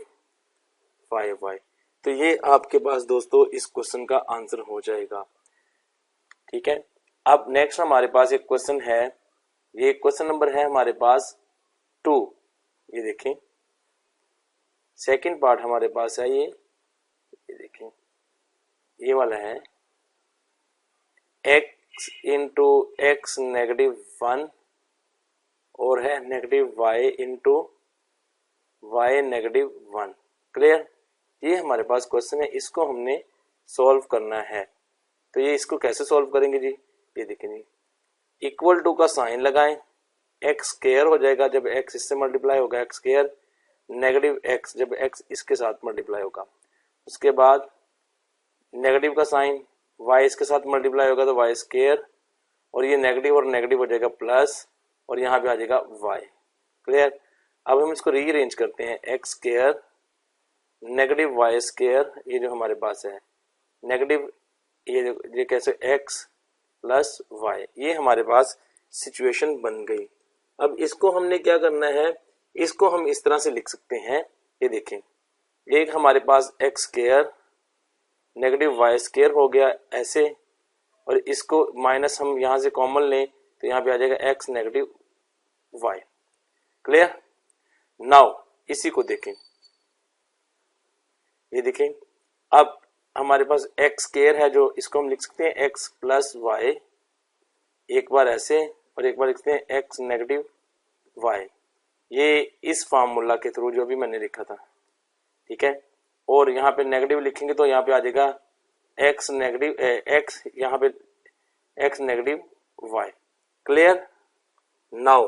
5y। तो ये आपके पास दोस्तों इस क्वेश्चन का आंसर हो जाएगा, ठीक है। अब नेक्स्ट हमारे पास एक क्वेश्चन है, ये क्वेश्चन नंबर है हमारे पास 2। ये देखें सेकंड पार्ट हमारे पास है ये देखें ये वाला है x इंटू एक्स -1 और है -y इंटू y -1। क्लियर? ये हमारे पास क्वेश्चन है, इसको हमने सॉल्व करना है। तो ये इसको कैसे सॉल्व करेंगे जी? ये देखें जी, इक्वल टू का साइन लगाएं, एक्स स्क्वायर हो जाएगा जब x इससे मल्टीप्लाई होगा एक्स स्क्वायर, नेगेटिव x जब x इसके साथ मल्टीप्लाई होगा, उसके बाद नेगेटिव का साइन y इसके साथ मल्टीप्लाई होगा तो y स्क्वायर, और ये नेगेटिव और नेगेटिव हो जाएगा प्लस, और यहाँ पे आ जाएगा y। क्लियर? अब हम इसको रीअरेंज करते हैं, x square negative Y square, ये जो हमारे पास है नेगेटिव ये कैसे x प्लस वाई, ये हमारे पास सिचुएशन बन गई। अब इसको हमने क्या करना है, इसको हम इस तरह से लिख सकते हैं, ये देखें एक हमारे पास X square negative Y square हो गया ऐसे, और इसको माइनस हम यहाँ से कॉमन लें तो यहाँ पे आ जाएगा x negative y. Clear? Now इसी को देखें, ये देखें अब हमारे पास एक्स स्क्वायर है जो इसको हम लिख सकते हैं एक्स प्लस वाई, एक बार ऐसे और एक बार लिखते हैं एक्स नेगेटिव वाई, ये इस फार्मूला के थ्रू जो भी मैंने लिखा था। ठीक है, और यहाँ पे नेगेटिव लिखेंगे तो यहाँ पे आ जाएगा एक्स नेगेटिव एक्स, यहाँ पे x negative y. Clear? Now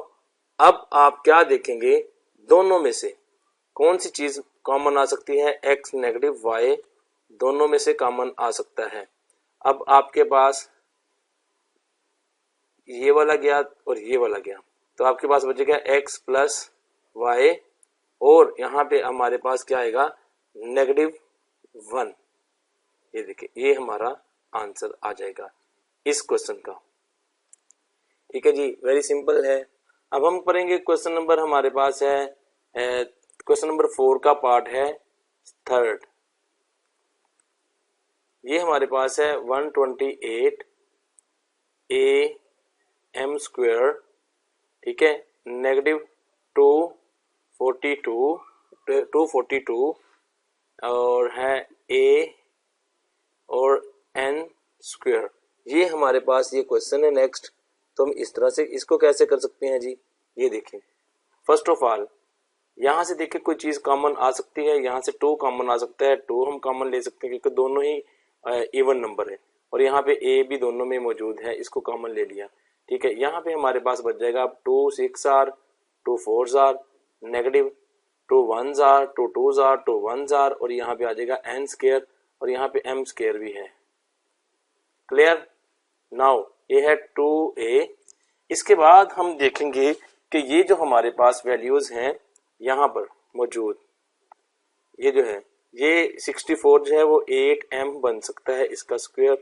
अब आप क्या देखेंगे, दोनों में से कौन सी चीज कॉमन आ सकती है? एक्स नेगेटिव वाई दोनों में से कॉमन आ सकता है। अब आपके पास ये वाला गया और ये वाला गया, तो आपके पास बचेगा एक्स प्लस वाई, और यहाँ पे हमारे पास क्या आएगा -1। ये देखिए ये हमारा आंसर आ जाएगा इस क्वेश्चन का। ठीक है जी, वेरी सिंपल है। अब हम करेंगे क्वेश्चन नंबर, हमारे पास है क्वेश्चन नंबर 4 का पार्ट है थर्ड। ये हमारे पास है 128 am स्क्वायर, ठीक है, -242 और है a और n स्क्वायर। ये हमारे पास ये क्वेश्चन है। नेक्स्ट तो हम इस तरह से इसको कैसे कर सकते हैं जी? ये देखिए, फर्स्ट ऑफ ऑल यहाँ से देखिए कोई चीज कॉमन आ सकती है, यहाँ से 2 कॉमन आ सकता है, 2 हम कॉमन ले सकते हैं क्योंकि दोनों ही इवन नंबर है, और यहाँ पे a भी दोनों में मौजूद है, इसको कॉमन ले लिया। ठीक है, यहाँ पे हमारे पास बच जाएगा 2 6 r 2 4 r negative 2 1 r 2 2 r 2 1 r, और यहाँ पे आ जाएगा n स्क्वायर, और यहाँ पे m स्क्वायर भी है। क्लियर? नाउ ये है 2a। इसके बाद हम देखेंगे कि ये जो हमारे पास वैल्यूज हैं यहाँ पर मौजूद, ये जो है ये 64 जो है वो 8m बन सकता है इसका स्क्वायर।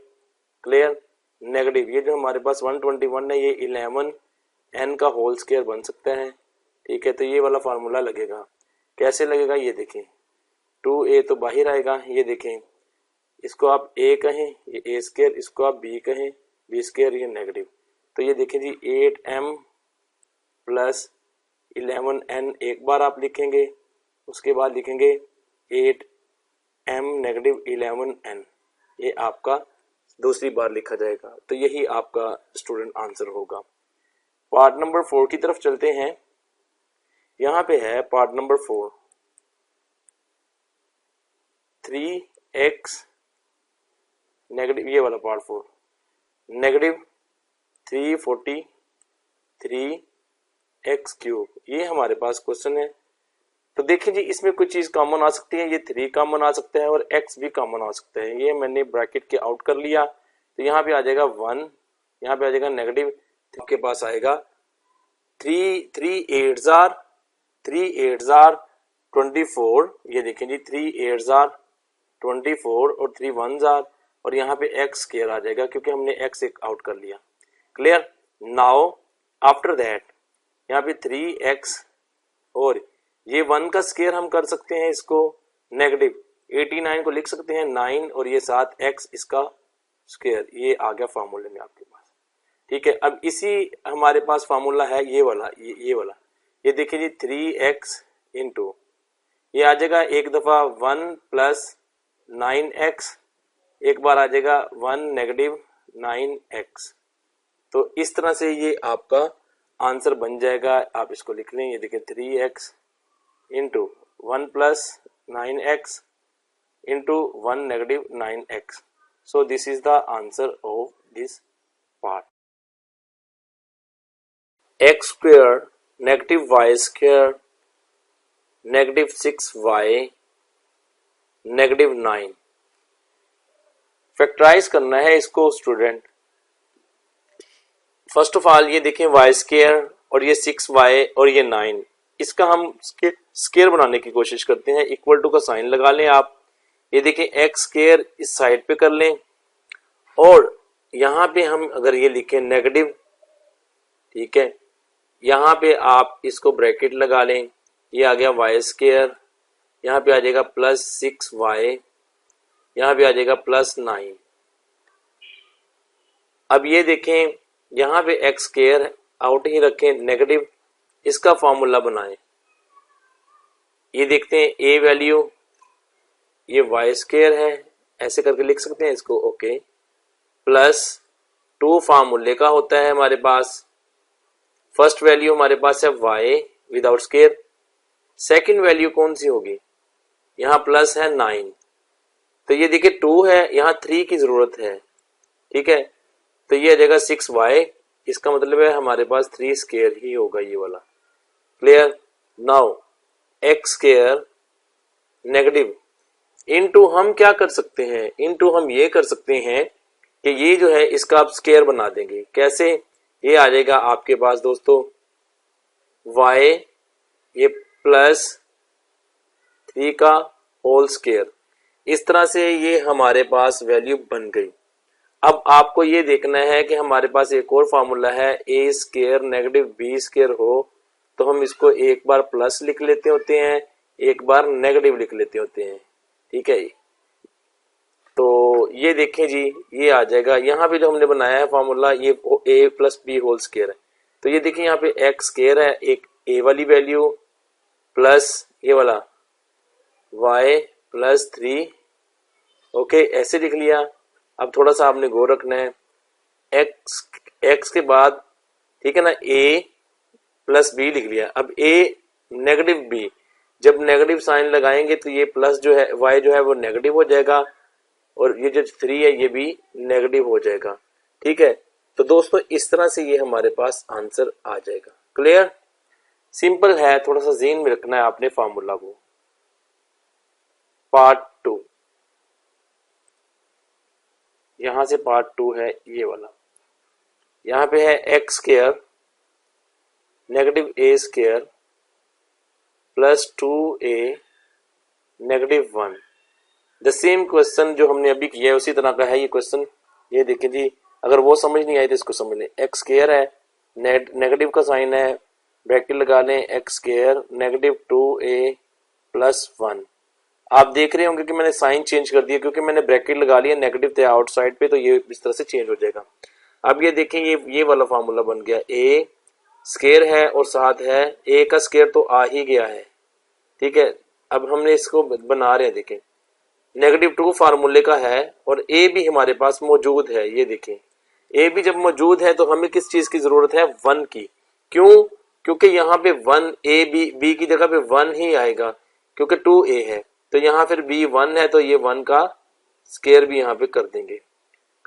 क्लियर? नेगेटिव ये जो हमारे पास 121 है ये 11n का होल स्क्वायर बन सकता है। ठीक है, तो ये वाला फार्मूला लगेगा। कैसे लगेगा ये देखें, 2a तो बाहर आएगा, ये देखें इसको आप a कहें, ये a स्क्वायर, इसको आप b कहें b स्क्वायर, ये नेगेटिव, तो ये देखें जी 8m प्लस 11n एक बार आप लिखेंगे, उसके बाद लिखेंगे 8m नेगेटिव 11n, ये आपका दूसरी बार लिखा जाएगा। तो यही आपका स्टूडेंट आंसर होगा। पार्ट नंबर 4 की तरफ चलते हैं। यहाँ पे है पार्ट नंबर 4, 3x नेगेटिव, ये वाला पार्ट 4 नेगेटिव 343 x3, ये हमारे पास क्वेश्चन है। तो देखिए जी, इसमें कुछ चीज कॉमन आ सकती है, ये 3 कॉमन आ सकता है और x भी कॉमन आ सकता है, ये मैंने ब्रैकेट के आउट कर लिया। तो यहाँ पे आ जाएगा 1, यहाँ पे आ जाएगा नेगेटिव, आपके पास आएगा 3 8 आर 24, ये देखें जी 3 8 आर 24 और 3 1 आर, और यहाँ पे x स्क्वायर आ जाएगा क्योंकि हमने x एक आउट कर लिया। क्लियर? नाउ आफ्टर दैट यहाँ पे 3x और ये 1 का स्क्वायर हम कर सकते हैं, इसको नेगेटिव 89 को लिख सकते हैं 9, और ये 7x इसका स्क्वायर, ये आ गया फार्मूले में आपके पास। ठीक है, अब इसी हमारे पास फार्मूला है ये वाला, ये वाला, ये देखिए जी 3x इंटू ये आ जाएगा एक दफा 1 प्लस 9x, एक बार आ जाएगा 1 नेगेटिव 9x। तो इस तरह से ये आपका आंसर बन जाएगा। आप इसको लिख लें, ये देखिए 3x into 1 plus 9x into 1 negative 9x। So this is the answer of this part. x square negative y square negative 6y negative 9 factorise करना है इसको स्टूडेंट। फर्स्ट ऑफ ऑल ये देखें y स्क्वायर और ये 6y और ये 9, इसका हम स्क्वायर बनाने की कोशिश करते हैं। इक्वल टू का साइन लगा लें आप। ये देखें x स्क्वायर इस साइड पे कर लें और यहाँ पे हम अगर ये लिखें नेगेटिव, ठीक है, यहाँ पे आप इसको ब्रैकेट लगा लें। ये आ गया y स्क्वायर, यहाँ पे आ जाएगा प्लस 6y, यहाँ पे आ जाएगा प्लस 9। अब ये देखें यहाँ पे x स्क्वायर आउट ही रखें नेगेटिव, इसका फॉर्मूला बनाएं। ये देखते हैं a वैल्यू, ये y स्क्वायर है, ऐसे करके लिख सकते हैं इसको, ओके, प्लस 2 फार्मूले का होता है हमारे पास। फर्स्ट वैल्यू हमारे पास है y without square, second value कौन सी होगी, यहाँ प्लस है 9, तो ये देखिए 2 है, यहाँ 3 की जरूरत है, ठीक है, तो ये आ जाएगा 6y, इसका मतलब है हमारे पास 3 स्क्वायर ही होगा ये वाला। Clear. Now x square negative into हम क्या कर सकते हैं, इनटू हम ये कर सकते हैं कि ये जो है इसका आप स्क्वायर बना देंगे। कैसे, ये आ जाएगा आपके पास दोस्तों y ये प्लस 3 का होल स्क्वायर, इस तरह से ये हमारे पास वैल्यू बन गई। अब आपको ये देखना है कि हमारे पास एक और फार्मूला है, a square negative b square हो तो हम इसको एक बार प्लस लिख लेते होते हैं, एक बार नेगेटिव लिख लेते होते हैं, ठीक है। तो ये देखें जी, ये आ जाएगा, यहाँ पे जो हमने बनाया है फार्मूला ये a plus b whole square है, तो ये देखिए यहाँ पे x स्क्वायर है, एक a वाली वैल्यू प्लस ये वाला y प्लस 3, ओके, ऐसे लिख लिया। अब थोड़ा सा आपने गौर रखना है, x के बाद, ठीक है ना, a प्लस b लिख लिया। अब a नेगेटिव b, जब नेगेटिव साइन लगाएंगे तो ये प्लस जो है y जो है वो नेगेटिव हो जाएगा और ये जो 3 है ये भी नेगेटिव हो जाएगा, ठीक है। तो दोस्तों इस तरह से ये हमारे पास आंसर आ जाएगा। क्लियर, सिंपल है, थोड़ा सा ज़हन में रखना है आपने फार्मूला को। पार्ट 2, यहां से पार्ट 2 है ये वाला, यहाँ पे है x square negative a square plus 2a negative 1। The same question जो हमने अभी किया है उसी तरह का है ये क्वेश्चन। ये देखें जी, अगर वो समझ नहीं आई तो इसको समझ लें। x स्क्वायर है, नेगेटिव का साइन है, ब्रैकेट लगा लें, x square negative 2a plus 1। आप देख रहे होंगे कि मैंने साइन चेंज कर दिया क्योंकि मैंने ब्रैकेट लगा लिया, नेगेटिव थे आउटसाइड पे, तो ये इस तरह से चेंज हो जाएगा। अब ये देखें, ये वाला फार्मूला बन गया, a स्क्वायर है और साथ है a का स्क्वायर तो आ ही गया है, ठीक है। अब हमने इसको बना रहे हैं, देखें नेगेटिव 2 फार्मूले का है और a भी हमारे पास मौजूद है। ये देखें a भी जब मौजूद है तो हमें किस चीज की जरूरत है, 1 की। क्यों, क्योंकि यहाँ पे 1 a b की जगह पे 1 ही आएगा क्योंकि 2a है, तो यहाँ फिर b 1 है तो ये 1 का स्क्वायर भी यहाँ पे कर देंगे।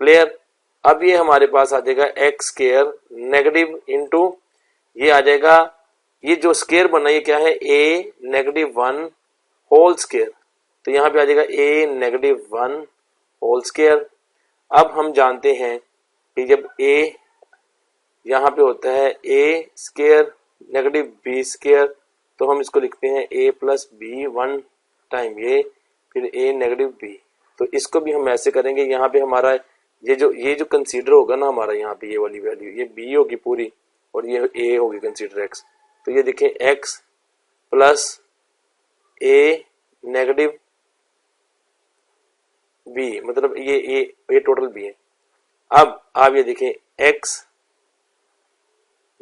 क्लियर। अब ये हमारे पास आ जाएगा x स्क्वायर नेगेटिव इंटू ये आ जाएगा, ये जो स्क्वायर बना ये क्या है, a नेगेटिव 1 होल स्क्वायर, तो यहाँ पे आ जाएगा a नेगेटिव 1 होल स्क्वायर। अब हम जानते हैं कि जब a यहाँ पे होता है a square negative b square, तो हम इसको लिखते हैं a प्लस बी 1 टाइम ये, फिर a नेगेटिव b। तो इसको भी हम ऐसे करेंगे, यहाँ पे हमारा ये जो कंसीडर होगा ना हमारा, यहाँ पे ये वाली वैल्यू ये b होगी पूरी और ये a होगी कंसीडर x। तो ये देखें x plus a negative b, मतलब ये टोटल b है। अब आप ये देखें x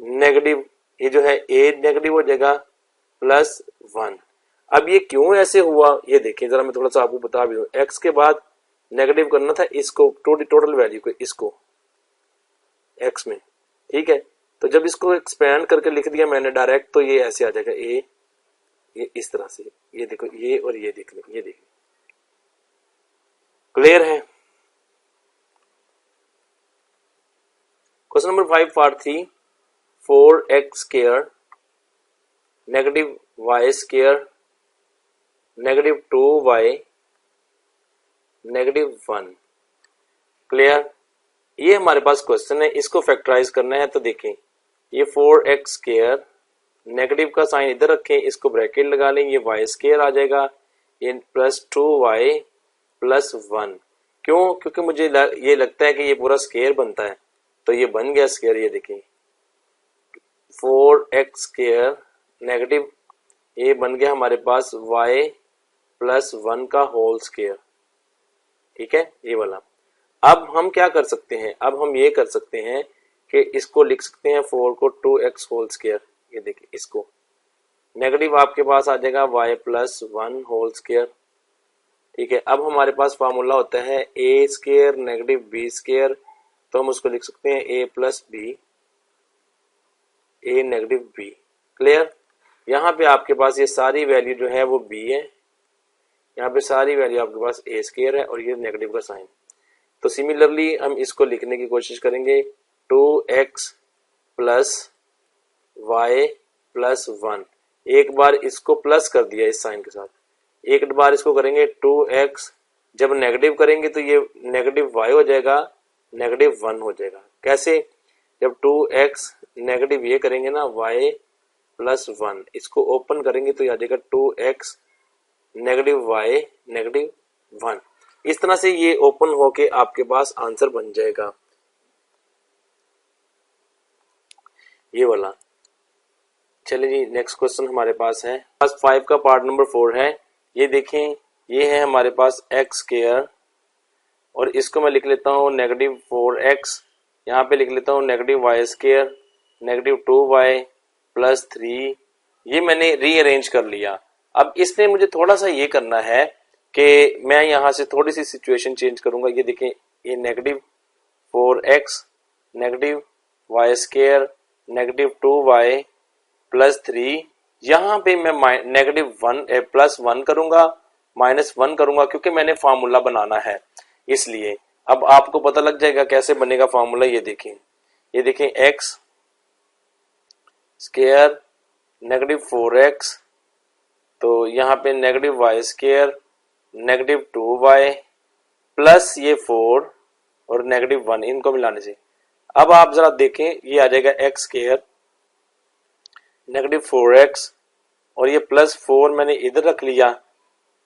नेगेटिव, ये जो है a नेगेटिव हो जाएगा प्लस 1। अब ये क्यों ऐसे हुआ ये देखें जरा, मैं थोड़ा सा आपको बता भी दूं। x के बाद नेगेटिव करना था इसको, टोटल वैल्यू को, इसको x में, ठीक है। तो जब इसको एक्सपेंड करके लिख दिया मैंने डायरेक्ट, तो ये ऐसे आ जाएगा a, ये इस तरह से, ये देखो ये और ये देख लो, ये देखिए क्लियर है। Question number 5 part 3, 4x square negative y square negative 2y negative 1। Clear, ये हमारे पास क्वेश्चन है, इसको फैक्टराइज करना है। तो देखें ये 4x स्क्वायर, नेगेटिव का साइन इधर रखें, इसको ब्रैकेट लगा लें, ये y स्क्वायर आ जाएगा, ये प्लस 2y प्लस 1। क्यों? क्योंकि मुझे ये लगता है कि ये पूरा स्क्वायर बनता है, तो ये बन गया स्क्वायर। ये देखें 4x स्क्वायर नेगेटिव, ये बन गया हमारे पास y प्लस 1 का होल स्क्वायर, ठीक है, ये वाला। अब हम क्या कर सकते हैं, अब हम ये कर सकते हैं कि इसको लिख सकते हैं 4 को 2x होल स्क्वायर। ये देखिए इसको नेगेटिव आपके पास आ जाएगा y प्लस 1 होल स्क्वायर, ठीक है। अब हमारे पास फार्मूला होता है a square negative b square, तो हम उसको लिख सकते हैं a plus b, a negative b। Clear, यहाँ पे आपके पास ये सारी वैल्यू जो है वो b है, यहाँ पे सारी वैल्यू आपके पास a स्क्वायर है और ये नेगेटिव का साइन। तो सिमिलरली हम इसको लिखने की कोशिश करेंगे 2x प्लस y प्लस 1। एक बार इसको प्लस कर दिया इस साइन के साथ, एक बार इसको करेंगे 2x, जब नेगेटिव करेंगे तो ये नेगेटिव y हो जाएगा, नेगेटिव 1 हो जाएगा। कैसे? जब 2x नेगेटिव ये करेंगे ना y प्लस 1, इसको ओपन करेंगे तो ये आ जाएगा 2x नेगेटिव y नेगेटिव 1। इस तरह से ये ओपन होके आपके पास आंसर बन जाएगा ये वाला। चलिए जी नेक्स्ट क्वेश्चन हमारे पास है, क्लास 5 का पार्ट नंबर 4 है। ये देखें ये है हमारे पास x स्क्वायर, और इसको मैं लिख लेता हूँ नेगेटिव 4x, यहाँ पे लिख लेता हूँ negative y square negative 2y plus 3। ये मैंने रीअरेंज कर लिया। अब इसमें मुझे थोड़ा सा ये करना है कि मैं यहाँ से थोड़ी सी सिचुएशन चेंज करूंगा। ये देखें ये negative 4x negative y square negative 2y plus 3, यहाँ पे मैं नेगेटिव 1 प्लस 1 करूंगा, माइनस 1 करूंगा, क्योंकि मैंने फार्मूला बनाना है इसलिए। अब आपको पता लग जाएगा कैसे बनेगा फार्मूला। ये देखें x स्क्वायर नेगेटिव 4x, तो यहाँ पे negative y square negative 2y plus ये 4 और नेगेटिव 1, इनको मिलाने से अब आप जरा देखें ये आ जाएगा x स्क्वायर नेगेटिव 4x और ये प्लस 4 मैंने इधर रख लिया।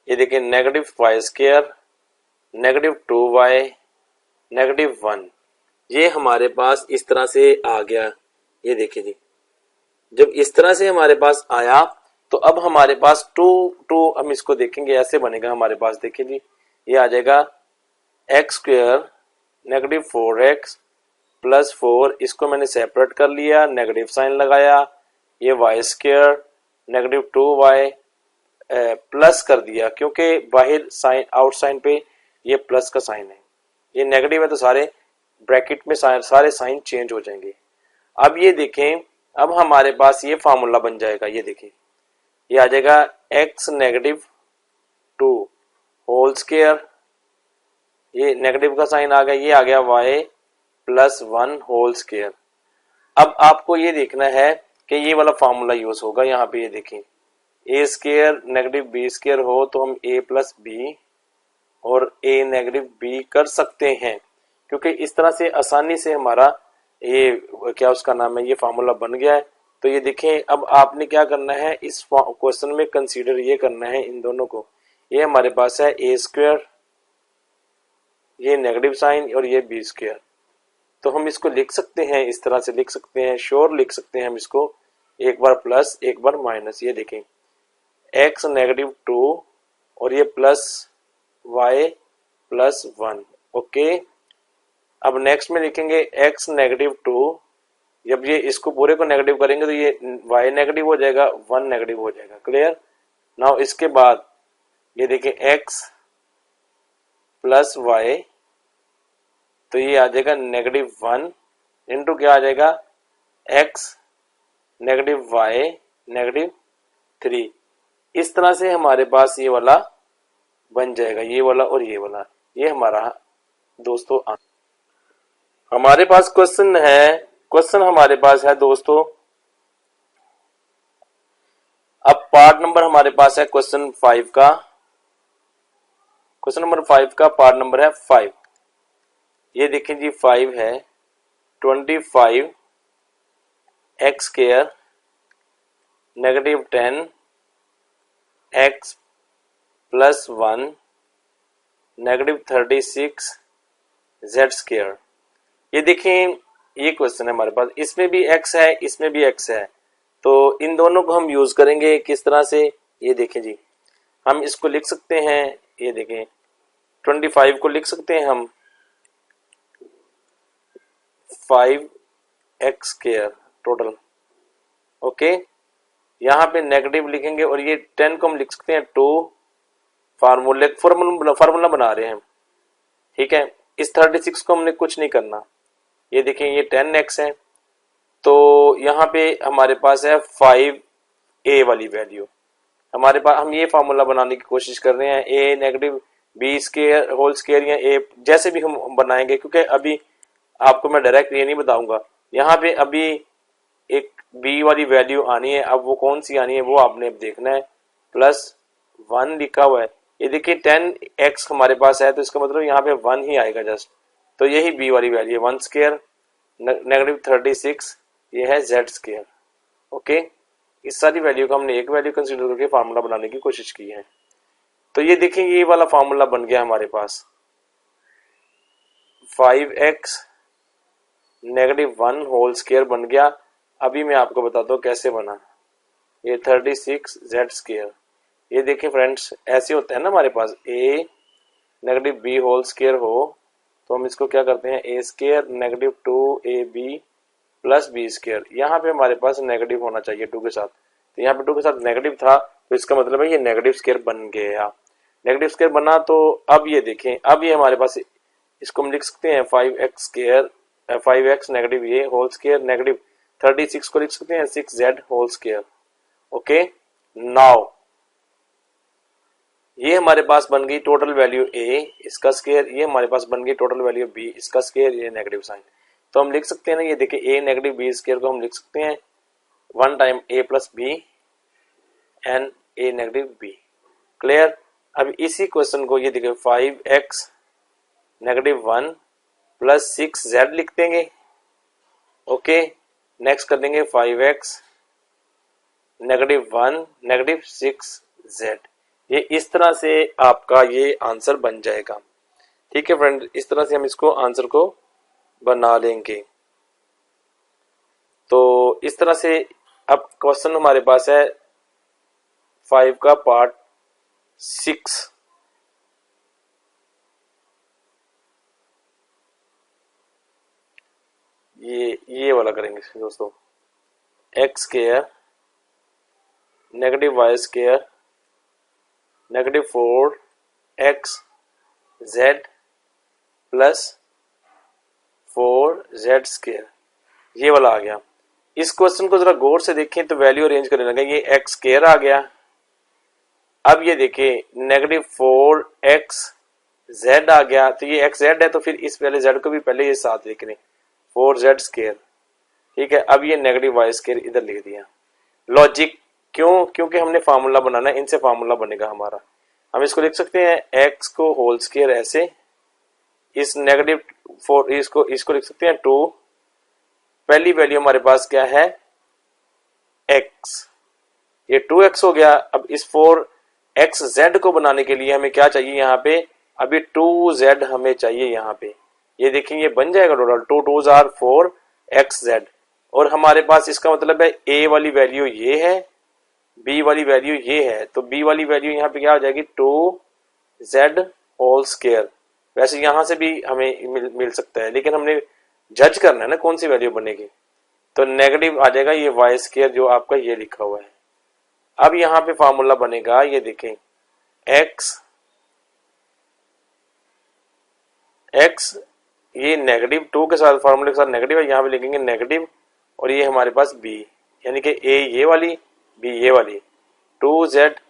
ये देखें negative y square negative 2y negative 1, ये हमारे पास इस तरह से आ गया। ये देखिए जी, जब इस तरह से हमारे पास आया तो अब हमारे पास 2 हम इसको देखेंगे ऐसे बनेगा हमारे पास। देखिए जी ये आ जाएगा x square negative 4x plus 4, इसको मैंने सेपरेट कर लिया, नेगेटिव साइन लगाया। ये y square negative 2y plus कर दिया, क्योंकि बाहर साइन आउट साइन पे ये प्लस का साइन है, ये नेगेटिव है तो सारे ब्रैकेट में सारे साइन चेंज हो जाएंगे। अब ये देखें, अब हमारे पास ये फार्मूला बन जाएगा। ये देखें ये आ जाएगा x नेगेटिव 2 होल स्क्वायर, ये नेगेटिव का साइन आ गया, ये आ गया y प्लस 1 होल स्क्वायर। अब आपको ये देखना है कि ये वाला फार्मूला यूज होगा यहाँ पे। ये देखें a square negative b square हो तो हम a प्लस b और a नेगेटिव b कर सकते हैं, क्योंकि इस तरह से आसानी से हमारा ये क्या उसका नाम है ये फार्मूला बन गया है। तो ये देखें अब आपने क्या करना है, इस क्वेश्चन में कंसीडर ये करना है इन दोनों को। ये हमारे पास है a स्क्वायर, ये नेगेटिव साइन और ये b स्क्वायर, तो हम इसको लिख सकते हैं इस तरह से लिख सकते हैं, श्योर लिख सकते हैं हम इसको, एक बार प्लस एक बार माइनस। ये देखें x नेगेटिव 2 और ये प्लस y प्लस 1। ओके, अब नेक्स्ट में लिखेंगे x नेगेटिव 2 जब ये इसको पूरे को नेगेटिव करेंगे तो ये y नेगेटिव हो जाएगा, 1 नेगेटिव हो जाएगा। क्लियर। नाउ इसके बाद ये देखिए x प्लस y, तो ये आ जाएगा -1 इंटू क्या आ जाएगा, x नेगेटिव y -3। इस तरह से हमारे पास ये वाला बन जाएगा, ये वाला और ये वाला। ये हमारा दोस्तों हमारे पास क्वेश्चन हमारे पास है दोस्तों। अब पार्ट नंबर हमारे पास है क्वेश्चन 5 का। क्वेश्चन नंबर 5 का पार्ट नंबर है 5। ये देखें जी 5 है 25 x square -10 x plus 1 -36 z square. ये देखें ये क्वेश्चन है हमारे पास, इसमें भी x है, इसमें भी x है, तो इन दोनों को हम यूज करेंगे किस तरह से, ये देखें जी। हम इसको लिख सकते हैं, ये देखें 25 को लिख सकते हैं हम 5x स्क्वायर टोटल। ओके, यहाँ पे नेगेटिव लिखेंगे और ये 10 को हम लिख सकते हैं 2, फार्मूला बना रहे हैं। ठीक है, इस 36 को हमने कुछ नहीं करना। ये देखें ये 10x है, तो यहाँ पे हमारे पास है 5a वाली वैल्यू। हमारे पास हम ये फार्मूला बनाने की कोशिश कर रहे हैं, a negative b square whole square या a जैसे भी हम बनाएंगे, क्योंकि अभी आपको मैं डायरेक्ट ये नहीं बताऊंगा। यहाँ पे अभी एक b वाली वैल्यू आनी है, अब वो कौन सी आनी है वो आपने अब देखना है। +1 लिखा हुआ है, ये देखिए 10x हमारे पास है, तो इसका मतलब यहाँ पे 1 ही आएगा जस्ट। तो यही b वाली वैल्यू है, 1 स्क्वायर -36, ये है z स्क्वायर। ओके, इस सारी वैल्यू को हमने एक वैल्यू कंसीडर करके फार्मूला बनाने की कोशिश की है। तो ये देखें ये वाला फार्मूला बन गया हमारे पास, 5x -1 होल स्क्वायर बन गया। अभी मैं आपको बताता हूँ कैसे बना। ये 36 z स्क्वायर। ये देखें फ्रेंड्स, ऐसे होता है ना हमारे पास, a negative b whole square हो तो हम इसको क्या करते हैं, a square -2ab plus b square. यहाँ पे हमारे पास नेगेटिव होना चाहिए 2 के साथ, तो यहाँ पे 2 के साथ नेगेटिव था, तो इसका मतलब है ये नेगेटिव स्क्वायर बन गया। नेगेटिव स्क्वायर बना, तो अब ये देखें, अब ये हमारे पास, इसको हम लिख सकते हैं 5x स्क्वायर, 5x नेगेटिव ये होल स्क्वायर, नेगेटिव 36 को लिख सकते हैं 6z whole square. Okay, now ये हमारे पास बन गई टोटल वैल्यू a इसका स्क्वायर, ये हमारे पास बन गई टोटल वैल्यू b इसका स्क्वायर, ये नेगेटिव साइन। तो हम लिख सकते हैं ना, ये देखिए a नेगेटिव b स्क्वायर को हम लिख सकते हैं 1 time a plus b and a negative b। Clear. अब इसी क्वेश्चन को ये देखिए 5x -1 प्लस 6z लिख देंगे। ओके, नेक्स्ट कर देंगे 5x -1 -6z। ये इस तरह से आपका ये आंसर बन जाएगा। ठीक है फ्रेंड, इस तरह से हम इसको आंसर को बना लेंगे। तो इस तरह से अब क्वेश्चन हमारे पास है 5 का पार्ट 6। ये वाला करेंगे दोस्तों, x square -y square -4x z plus 4z square, ये वाला आ गया। इस क्वेश्चन को जरा गौर से देखें तो वैल्यू अरेंज करने लगे, ये x स्क्वायर आ गया। अब ये देखिए -4x z आ गया, तो ये x z है, तो फिर इस पहले z को भी पहले ये साथ लिख लें 4z स्क्वायर। ठीक है, अब ये -y स्क्वायर इधर लिख दिया। लॉजिक क्यों, क्योंकि हमने फार्मूला बनाना है, इनसे फार्मूला बनेगा हमारा। हम इसको लिख सकते हैं x को होल स्क्वायर ऐसे, इस -4 इसको लिख सकते हैं 2। पहली वैल्यू हमारे पास क्या है x, ये 2x हो गया। अब इस 4xz को बनाने के लिए हमें क्या चाहिए, यहाँ पे अभी 2z हमें चाहिए यहाँ पे। ये देखेंगे ये बन जाएगा टोटल 2 2s are 4xz, और हमारे पास इसका मतलब है a वाली वैल्यू ये है, b वाली वैल्यू ये है, तो b वाली वैल्यू यहाँ पे क्या हो जाएगी 2z होल स्क्वायर। वैसे यहाँ से भी हमें मिल सकता है, लेकिन हमने जज करना है ना कौन सी वैल्यू बनेगी। तो नेगेटिव आ जाएगा ये वाई स्क्वायर जो आपका ये लिखा हुआ है। अब यहाँ पे फॉर्मूला बनेगा, ये देखें, एक्स ये -2 के साथ फॉर्मूले के साथ नेगेटिव है, यहाँ पे लिखेंगे नेगेटिव, और ये हमारे पास b, यानी कि a ये वाली, b ये वाली, 2z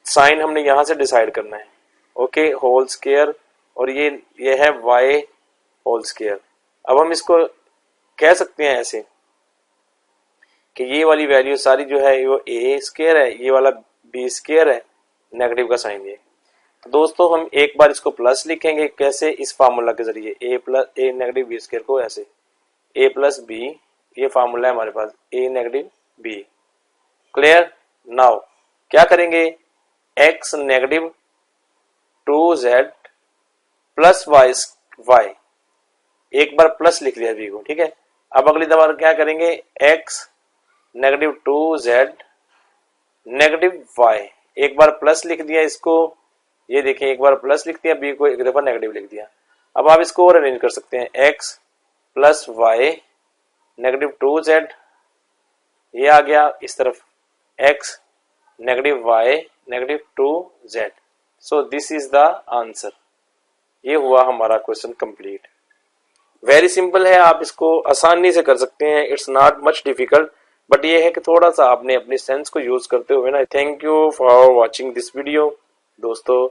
साइन हमने यहाँ से डिसाइड करना है, ओके, होल स्क्वायर, और ये है y होल स्क्वायर। अब हम इसको कह सकते हैं ऐसे कि ये वाली वैल्यू सारी जो है वो a स्क्वायर है, ये वाला b स्क्वायर है, नेगेटिव का साइन ये। तो दोस्तों हम एक बार इसको प्लस लिखेंगे, कैसे, इस फार्मूला के जरिए, a नेगेटिव b स्क्वायर को ऐसे a प्लस b, ये फार्मूला है हमारे पास, a negative b, clear. Now क्या करेंगे, x negative 2z plus y, एक बार प्लस लिख लिया b को, ठीक है। अब अगली दफा क्या करेंगे, x negative 2z negative y, एक बार प्लस लिख दिया इसको, ये देखें, एक बार प्लस लिख दिया, b को एक दफा नेगेटिव लिख दिया। अब आप इसको और अरेंज कर सकते हैं, x plus y negative 2z, ये आ गया इस तरफ, x negative y negative 2z। So this is the answer. ये हुआ हमारा क्वेश्चन कंप्लीट। वेरी सिंपल है, आप इसको आसानी से कर सकते हैं, it's not much difficult, but ये है कि थोड़ा सा आपने अपनी सेंस को यूज करते हुए ना। Thank you for watching this video दोस्तों।